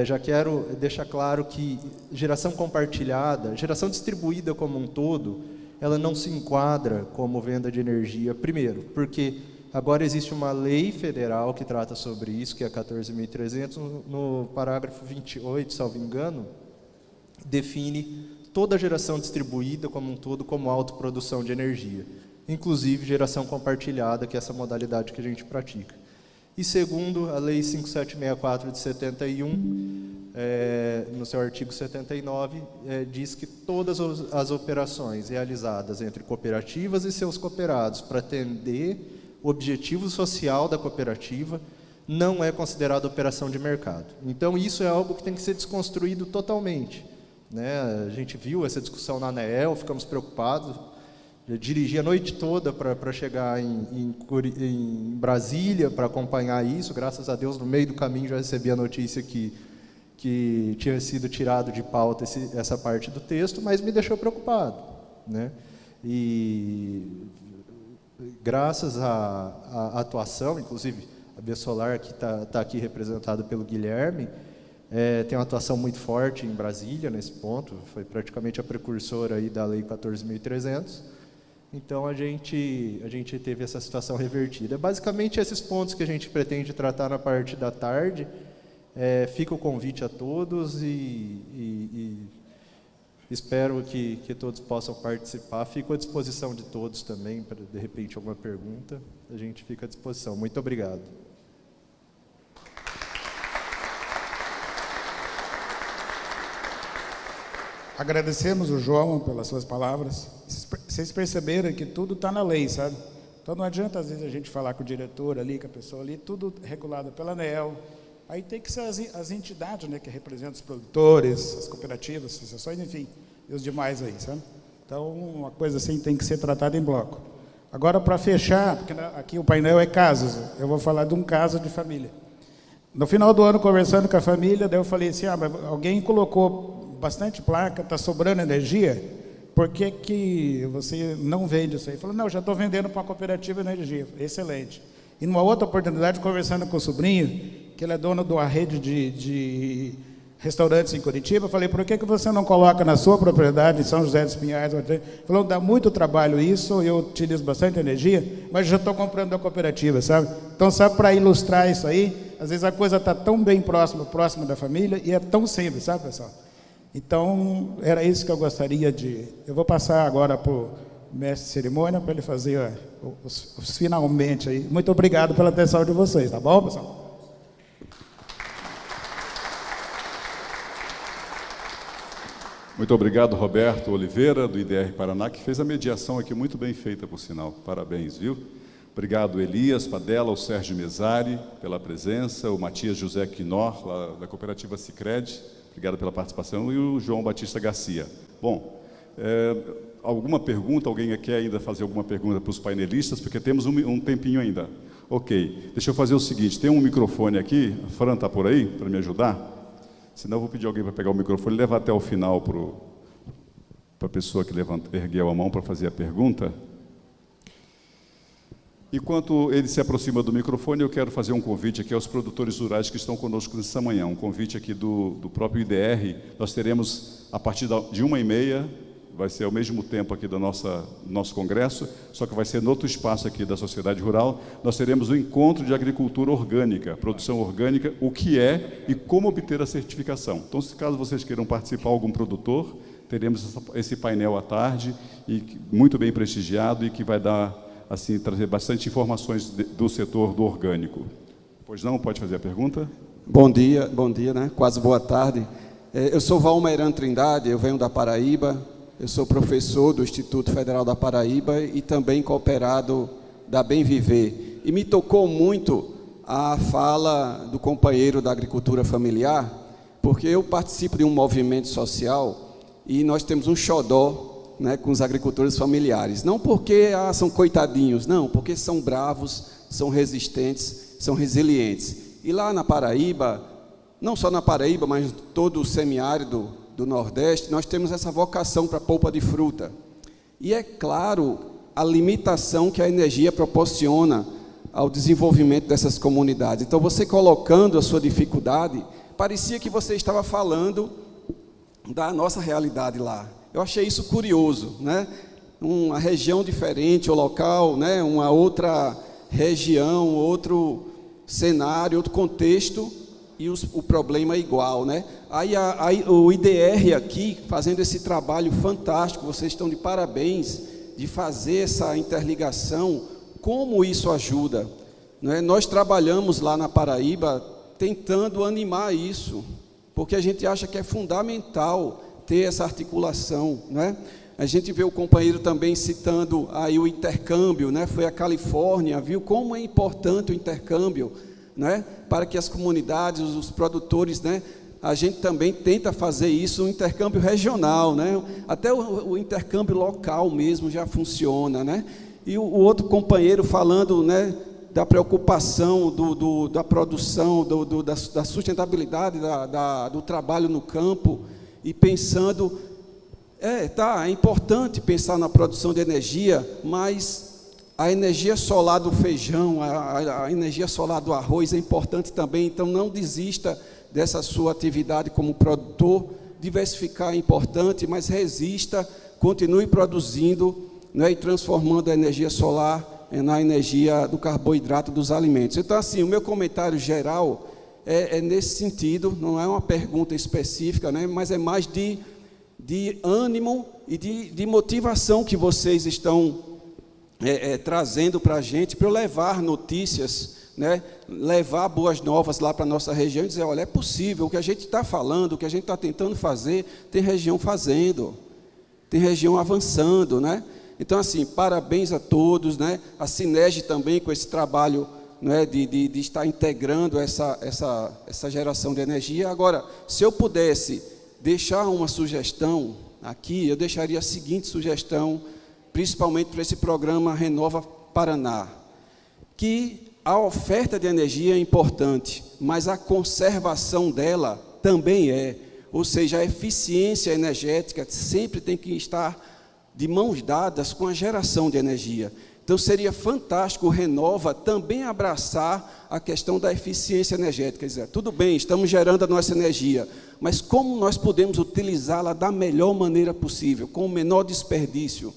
Speaker 6: Já quero deixar claro que geração compartilhada, geração distribuída como um todo, ela não se enquadra como venda de energia, primeiro, porque agora existe uma lei federal que trata sobre isso, que é a 14.300, no parágrafo 28, salvo engano, define toda a geração distribuída como um todo como autoprodução de energia, inclusive geração compartilhada, que é essa modalidade que a gente pratica. E segundo, a Lei 5764 de 71, no seu artigo 79, diz que todas as operações realizadas entre cooperativas e seus cooperados para atender o objetivo social da cooperativa não é considerada operação de mercado. Então, isso é algo que tem que ser desconstruído totalmente, né? A gente viu essa discussão na ANEEL, ficamos preocupados. Eu dirigi a noite toda para chegar em Brasília para acompanhar isso. Graças a Deus, no meio do caminho já recebi a notícia que tinha sido tirado de pauta essa parte do texto, mas me deixou preocupado, né? E graças à atuação, inclusive a Biosolar, que está aqui representada pelo Guilherme, tem uma atuação muito forte em Brasília nesse ponto, foi praticamente a precursora aí da Lei 14.300. Então, a gente teve essa situação revertida. Basicamente, esses pontos que a gente pretende tratar na parte da tarde. Fica o convite a todos e Espero que todos possam participar. Fico à disposição de todos também, para, de repente, alguma pergunta. A gente fica à disposição. Muito obrigado.
Speaker 2: Agradecemos o João pelas suas palavras. Vocês perceberam que tudo está na lei, sabe? Então não adianta, às vezes, a gente falar com o diretor ali, com a pessoa ali, tudo regulado pela ANEEL. Aí tem que ser as entidades, né, que representam os produtores, as cooperativas, as associações, enfim, e os demais aí, sabe? Então, uma coisa assim tem que ser tratada em bloco. Agora, para fechar, porque aqui o painel é casos, eu vou falar de um caso de família. No final do ano, conversando com a família, daí eu falei assim, mas alguém colocou bastante placa, está sobrando energia, por que você não vende isso aí? Ele falou, não, já estou vendendo para uma cooperativa de energia. Excelente. E numa outra oportunidade, conversando com o sobrinho, que ele é dono de uma rede de restaurantes em Curitiba, eu falei, por que você não coloca na sua propriedade, em São José dos Pinhais? Ele falou, dá muito trabalho isso, eu utilizo bastante energia, mas já estou comprando da cooperativa, sabe? Então, sabe, para ilustrar isso aí, às vezes a coisa está tão bem próxima da família, e é tão simples, sabe, pessoal? Então, era isso que eu gostaria de... Eu vou passar agora para o mestre de cerimônia, para ele fazer os finalmente aí. Muito obrigado pela atenção de vocês, tá bom, pessoal?
Speaker 1: Muito obrigado, Roberto Oliveira, do IDR Paraná, que fez a mediação aqui muito bem feita, por sinal. Parabéns, viu? Obrigado, Elias Padella, o Sérgio Mesari, pela presença, o Matias José Quinor, lá da cooperativa Sicredi, obrigado pela participação, e o João Batista Garcia. Bom, alguma pergunta? Alguém quer ainda fazer alguma pergunta para os painelistas? Porque temos um tempinho ainda. Ok, deixa eu fazer o seguinte, tem um microfone aqui, a Fran está por aí, para me ajudar? Senão eu vou pedir alguém para pegar o microfone e levar até o final para a pessoa que ergueu a mão para fazer a pergunta. Enquanto ele se aproxima do microfone, eu quero fazer um convite aqui aos produtores rurais que estão conosco nessa manhã. Um convite aqui do próprio IDR. Nós teremos, a partir de 13h30, vai ser ao mesmo tempo aqui do nosso congresso, só que vai ser no outro espaço aqui da Sociedade Rural. Nós teremos um encontro de agricultura orgânica, produção orgânica, o que é e como obter a certificação. Então, se caso vocês queiram participar, algum produtor, teremos esse painel à tarde, e muito bem prestigiado, e que vai dar, assim, trazer bastante informações do setor do orgânico. Pois não? Pode fazer a pergunta?
Speaker 7: Bom dia, né? Quase boa tarde. Eu sou Valmeiran Trindade, eu venho da Paraíba. Eu sou professor do Instituto Federal da Paraíba e também cooperado da Bem Viver. E me tocou muito a fala do companheiro da agricultura familiar, porque eu participo de um movimento social e nós temos um xodó, né, com os agricultores familiares. Não porque são coitadinhos, não, porque são bravos, são resistentes, são resilientes. E lá na Paraíba, não só na Paraíba, mas todo o semiárido do Nordeste, nós temos essa vocação para polpa de fruta. E é claro a limitação que a energia proporciona ao desenvolvimento dessas comunidades. Então, você colocando a sua dificuldade, parecia que você estava falando da nossa realidade lá. Eu achei isso curioso, né? Uma região diferente, o local, né? Uma outra região, outro cenário, outro contexto, e o problema é igual, né? Aí o IDR aqui, fazendo esse trabalho fantástico, vocês estão de parabéns, de fazer essa interligação, como isso ajuda, né? Nós trabalhamos lá na Paraíba, tentando animar isso, porque a gente acha que é fundamental ter essa articulação, né? A gente vê o companheiro também citando aí o intercâmbio, né? Foi a Califórnia, viu como é importante o intercâmbio, né? Para que as comunidades, os produtores, né? A gente também tenta fazer isso, um intercâmbio regional, né? Até o intercâmbio local mesmo já funciona, né? E o outro companheiro falando, né, da preocupação da produção, da sustentabilidade do trabalho no campo, e pensando, é importante pensar na produção de energia, mas a energia solar do feijão, a energia solar do arroz é importante também. Então, não desista dessa sua atividade como produtor. Diversificar é importante, mas resista, continue produzindo, né, e transformando a energia solar na energia do carboidrato dos alimentos. Então, assim, o meu comentário geral é nesse sentido, não é uma pergunta específica, né, mas é mais de de ânimo e de motivação que vocês estão trazendo para a gente, para eu levar notícias, né, levar boas novas lá para a nossa região e dizer, olha, é possível, o que a gente está falando, o que a gente está tentando fazer, tem região fazendo, tem região avançando, né? Então, assim, parabéns a todos, né? A Sinerge também com esse trabalho, né, de estar integrando essa geração de energia. Agora, se eu pudesse deixar uma sugestão aqui, eu deixaria a seguinte sugestão, principalmente para esse programa Renova Paraná, que a oferta de energia é importante, mas a conservação dela também é, ou seja, a eficiência energética sempre tem que estar de mãos dadas com a geração de energia. Então, seria fantástico o Renova também abraçar a questão da eficiência energética. Quer dizer, tudo bem, estamos gerando a nossa energia, mas como nós podemos utilizá-la da melhor maneira possível, com o menor desperdício,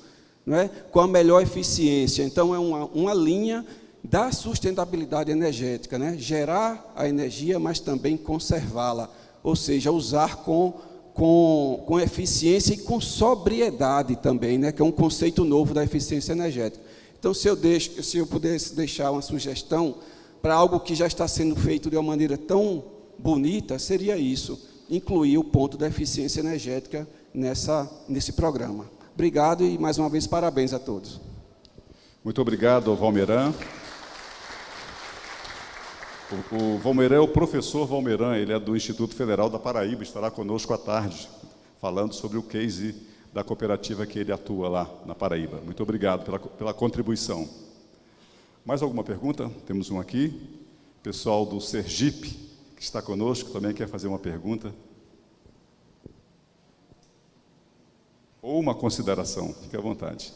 Speaker 7: não é? Com a melhor eficiência. Então, é uma linha da sustentabilidade energética, né? Gerar a energia, mas também conservá-la, ou seja, usar com eficiência e com sobriedade também, né? Que é um conceito novo da eficiência energética. Então, se eu pudesse deixar uma sugestão para algo que já está sendo feito de uma maneira tão bonita, seria isso, incluir o ponto da eficiência energética nesse programa. Obrigado e, mais uma vez, parabéns a todos.
Speaker 1: Muito obrigado, Valmeran. O Valmeran é o professor Valmeran, ele é do Instituto Federal da Paraíba, estará conosco à tarde, falando sobre o case da cooperativa que ele atua lá na Paraíba. Muito obrigado pela contribuição. Mais alguma pergunta? Temos um aqui. Pessoal do Sergipe, que está conosco, também quer fazer uma pergunta. Ou uma consideração, fique à vontade.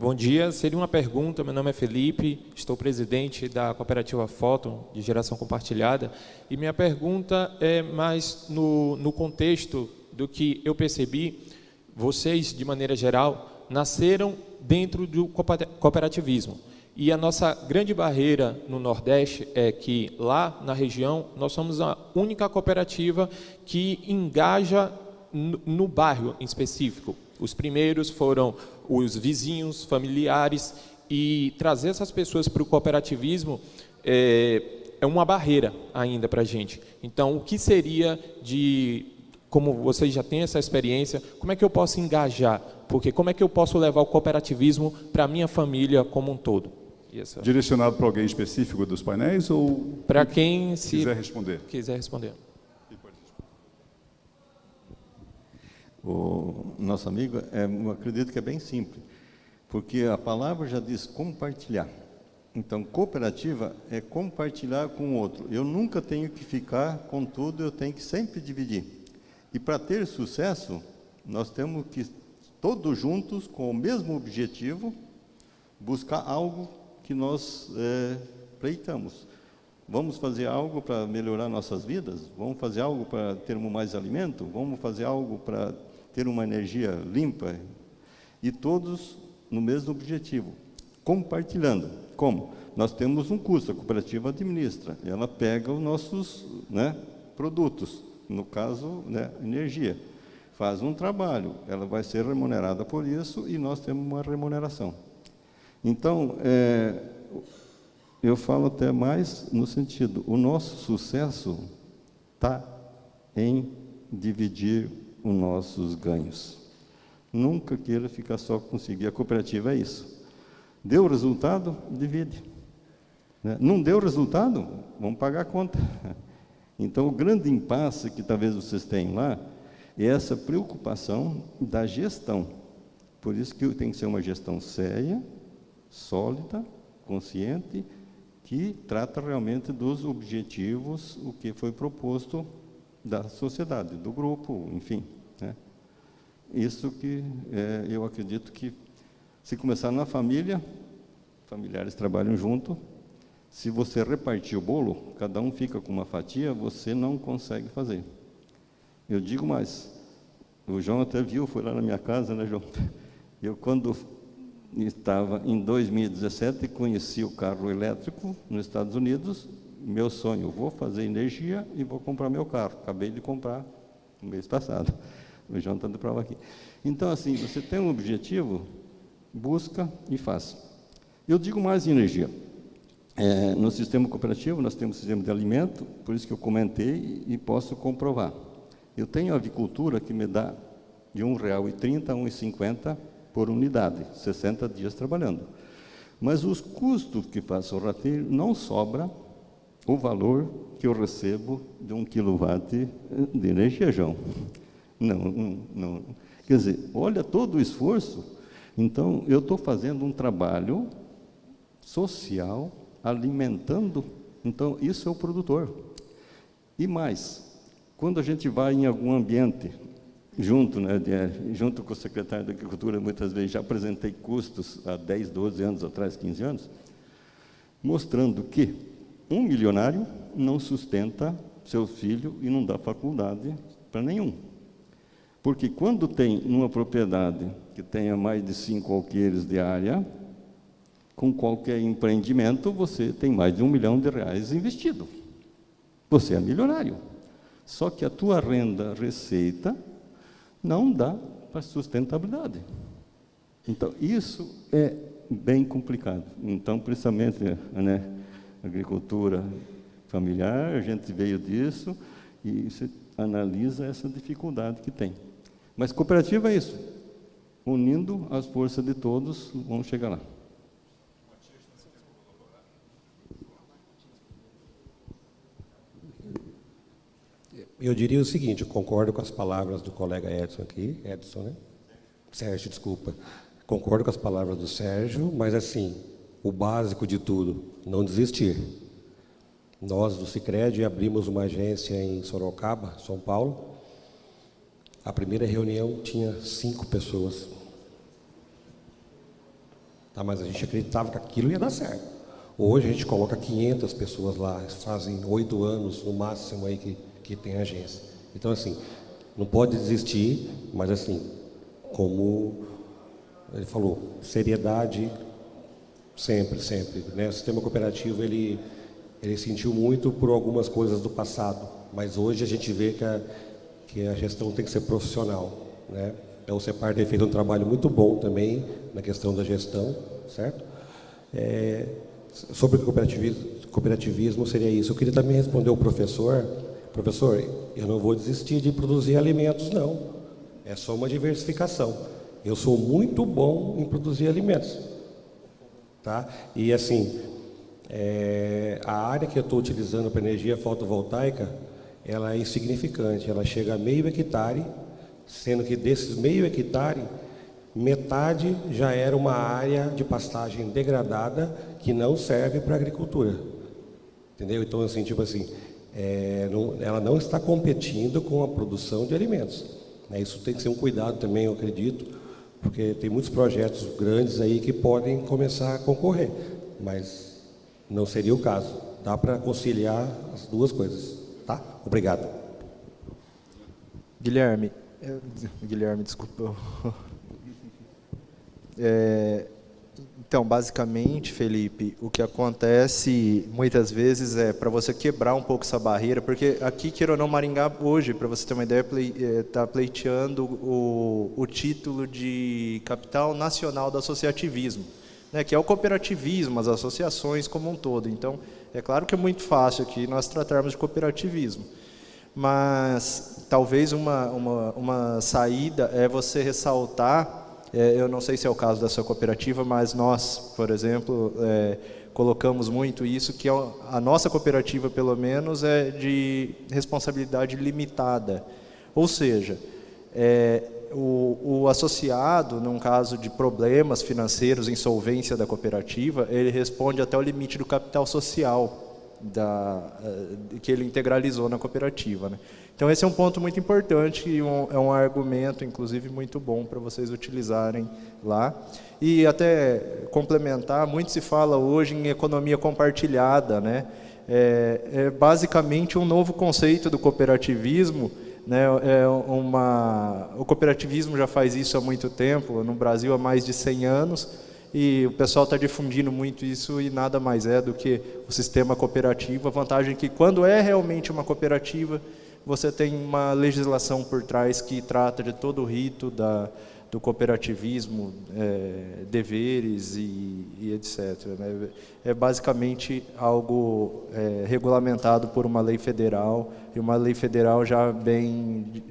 Speaker 8: Bom dia, seria uma pergunta, meu nome é Felipe, estou presidente da cooperativa Fóton, de geração compartilhada, e minha pergunta é mais no contexto do que eu percebi, vocês, de maneira geral, nasceram dentro do cooperativismo. E a nossa grande barreira no Nordeste é que, lá na região, nós somos a única cooperativa que engaja no bairro em específico. Os primeiros foram os vizinhos, familiares, e trazer essas pessoas para o cooperativismo é uma barreira ainda para a gente. Então, o que seria como vocês já têm essa experiência, como é que eu posso engajar? Porque como é que eu posso levar o cooperativismo para a minha família como um todo?
Speaker 1: Direcionado para alguém específico dos painéis ou
Speaker 8: para quem
Speaker 1: quiser responder?
Speaker 8: Quiser responder.
Speaker 4: O nosso amigo, eu acredito que é bem simples, porque a palavra já diz compartilhar. Então, cooperativa é compartilhar com o outro. Eu nunca tenho que ficar com tudo, eu tenho que sempre dividir. E para ter sucesso, nós temos que, todos juntos, com o mesmo objetivo, buscar algo que nós pleitamos. Vamos fazer algo para melhorar nossas vidas? Vamos fazer algo para termos mais alimento? Vamos fazer algo para ter uma energia limpa? E todos no mesmo objetivo, compartilhando. Como? Nós temos um custo, a cooperativa administra, ela pega os nossos produtos, no caso, energia, faz um trabalho, ela vai ser remunerada por isso e nós temos uma remuneração. Então, eu falo até mais no sentido, o nosso sucesso está em dividir os nossos ganhos. Nunca queira ficar só conseguir, a cooperativa é isso. Deu resultado? Divide. Não deu resultado? Vamos pagar a conta. Então, o grande impasse que talvez vocês tenham lá é essa preocupação da gestão. Por isso que tem que ser uma gestão séria, sólida, consciente, que trata realmente dos objetivos, o que foi proposto da sociedade, do grupo, enfim. Isso que eu acredito que, se começar na família, familiares trabalham junto, se você repartir o bolo, cada um fica com uma fatia, você não consegue fazer. Eu digo mais, o João até viu, foi lá na minha casa, né, João? Eu, quando estava em 2017, conheci o carro elétrico nos Estados Unidos, meu sonho, vou fazer energia e vou comprar meu carro. Acabei de comprar no mês passado. O João está de prova aqui. Então, assim, você tem um objetivo, busca e faz. Eu digo mais em energia. No sistema cooperativo, nós temos sistema de alimento, por isso que eu comentei e posso comprovar. Eu tenho avicultura que me dá de R$ 1,30 a R$ 1,50 por unidade, 60 dias trabalhando. Mas os custos que faço o rateio não sobra o valor que eu recebo de 1 kW de energia, João. Não. Quer dizer, olha todo o esforço. Então, eu estou fazendo um trabalho social, alimentando. Então, isso é o produtor. E mais, quando a gente vai em algum ambiente, junto com o secretário da Agricultura, muitas vezes já apresentei custos há 10, 12 anos atrás, 15 anos, mostrando que um milionário não sustenta seu filho e não dá faculdade para nenhum. Porque quando tem numa propriedade que tenha mais de 5 alqueires de área, com qualquer empreendimento, você tem mais de R$ 1 milhão investido. Você é milionário. Só que a tua renda, receita, não dá para sustentabilidade. Então, isso é bem complicado. Então, principalmente, agricultura familiar, a gente veio disso e você analisa essa dificuldade que tem. Mas cooperativa é isso. Unindo as forças de todos, vamos chegar lá.
Speaker 5: Eu diria o seguinte, eu concordo com as palavras do colega Edson, né? Sérgio, desculpa. Concordo com as palavras do Sérgio, mas assim, o básico de tudo, não desistir. Nós, do Sicredi, abrimos uma agência em Sorocaba, São Paulo. A primeira reunião tinha 5 pessoas. Tá, mas a gente acreditava que aquilo ia dar certo. Hoje a gente coloca 500 pessoas lá, fazem 8 anos no máximo aí que tem agência. Então, assim, não pode desistir, mas assim, como ele falou, seriedade sempre, né? O sistema cooperativo, ele sentiu muito por algumas coisas do passado, mas hoje a gente vê que a gestão tem que ser profissional, né? Então, o CEPAR tem feito um trabalho muito bom também na questão da gestão, certo? Sobre o cooperativismo seria isso. Eu queria também responder ao professor, eu não vou desistir de produzir alimentos, não. É só uma diversificação. Eu sou muito bom em produzir alimentos. Tá? E assim, a área que eu estou utilizando para energia fotovoltaica, ela é insignificante. Ela chega a meio hectare, sendo que desses meio hectare, metade já era uma área de pastagem degradada que não serve para a agricultura. Entendeu? Então, assim, tipo assim, ela não está competindo com a produção de alimentos. Isso tem que ser um cuidado também, eu acredito, porque tem muitos projetos grandes aí que podem começar a concorrer, mas não seria o caso. Dá para conciliar as duas coisas, tá? Obrigado.
Speaker 6: Guilherme, desculpa. Então, basicamente, Felipe, o que acontece muitas vezes é para você quebrar um pouco essa barreira, porque aqui, queira ou não, Maringá, hoje, para você ter uma ideia, está pleiteando o título de capital nacional do associativismo, né, que é o cooperativismo, as associações como um todo. Então, é claro que é muito fácil aqui nós tratarmos de cooperativismo, mas talvez uma saída é você ressaltar. Eu não sei se é o caso da sua cooperativa, mas nós, por exemplo, colocamos muito isso, que a nossa cooperativa, pelo menos, é de responsabilidade limitada. Ou seja, o associado, num caso de problemas financeiros, insolvência da cooperativa, ele responde até o limite do capital social que ele integralizou na cooperativa, né? Então, esse é um ponto muito importante e é um argumento, inclusive, muito bom para vocês utilizarem lá. E até complementar, muito se fala hoje em economia compartilhada, né? É basicamente um novo conceito do cooperativismo, né? O cooperativismo já faz isso há muito tempo, no Brasil há mais de 100 anos, e o pessoal está difundindo muito isso e nada mais é do que o sistema cooperativo. A vantagem é que, quando é realmente uma cooperativa, você tem uma legislação por trás que trata de todo o rito do cooperativismo, deveres e etc. Né? É basicamente algo regulamentado por uma lei federal, e uma lei federal já bem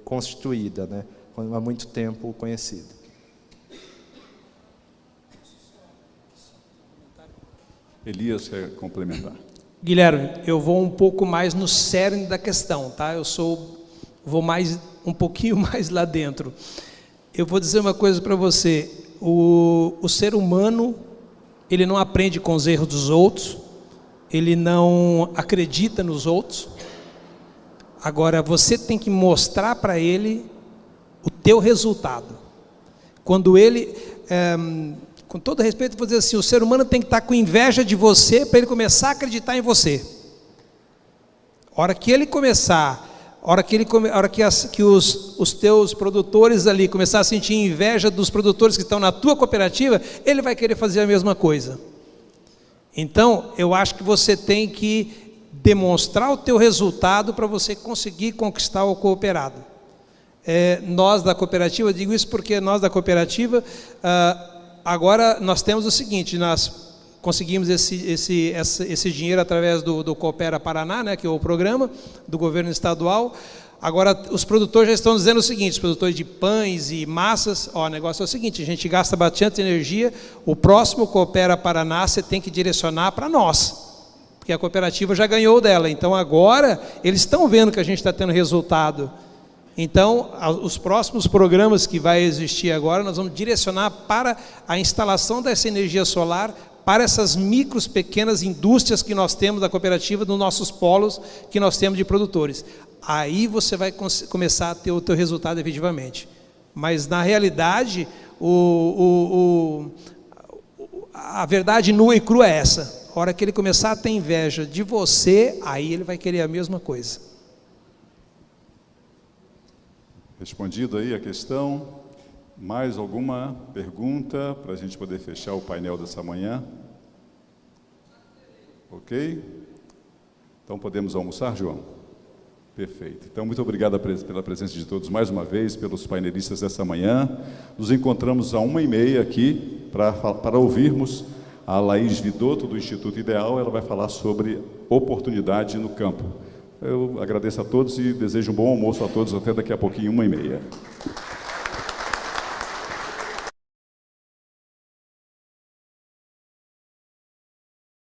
Speaker 6: constituída, né? Há muito tempo conhecida.
Speaker 1: Elias quer complementar.
Speaker 3: Guilherme, eu vou um pouco mais no cerne da questão, tá? Vou um pouquinho mais lá dentro. Eu vou dizer uma coisa para você, o ser humano, ele não aprende com os erros dos outros, ele não acredita nos outros. Agora, você tem que mostrar para ele o teu resultado. Quando ele, com todo respeito, vou dizer assim, o ser humano tem que estar com inveja de você para ele começar a acreditar em você. A hora que ele começar... A hora que os teus produtores ali começar a sentir inveja dos produtores que estão na tua cooperativa, ele vai querer fazer a mesma coisa. Então, eu acho que você tem que demonstrar o teu resultado para você conseguir conquistar o cooperado. Nós da cooperativa, eu digo isso porque nós da cooperativa, agora nós temos o seguinte, nós conseguimos esse dinheiro através do Coopera Paraná, né, que é o programa do governo estadual. Agora, os produtores já estão dizendo o seguinte, os produtores de pães e massas, o negócio é o seguinte, a gente gasta bastante energia, o próximo Coopera Paraná você tem que direcionar para nós, porque a cooperativa já ganhou dela, então agora eles estão vendo que a gente está tendo resultado. Então, os próximos programas que vai existir agora, nós vamos direcionar para a instalação dessa energia solar para essas pequenas indústrias que nós temos da cooperativa, nos nossos polos que nós temos de produtores. Aí você vai começar a ter o teu resultado efetivamente. Mas, na realidade, a verdade nua e crua é essa. A hora que ele começar a ter inveja de você, aí ele vai querer a mesma coisa.
Speaker 1: Respondido aí a questão. Mais alguma pergunta para a gente poder fechar o painel dessa manhã? Ok? Então podemos almoçar, João? Perfeito. Então, muito obrigado pela presença de todos mais uma vez, pelos painelistas dessa manhã. Nos encontramos às 1h30 aqui para ouvirmos a Laís Vidotto, do Instituto Ideal. Ela vai falar sobre oportunidade no campo. Eu agradeço a todos e desejo um bom almoço a todos até daqui a pouquinho, 1h30.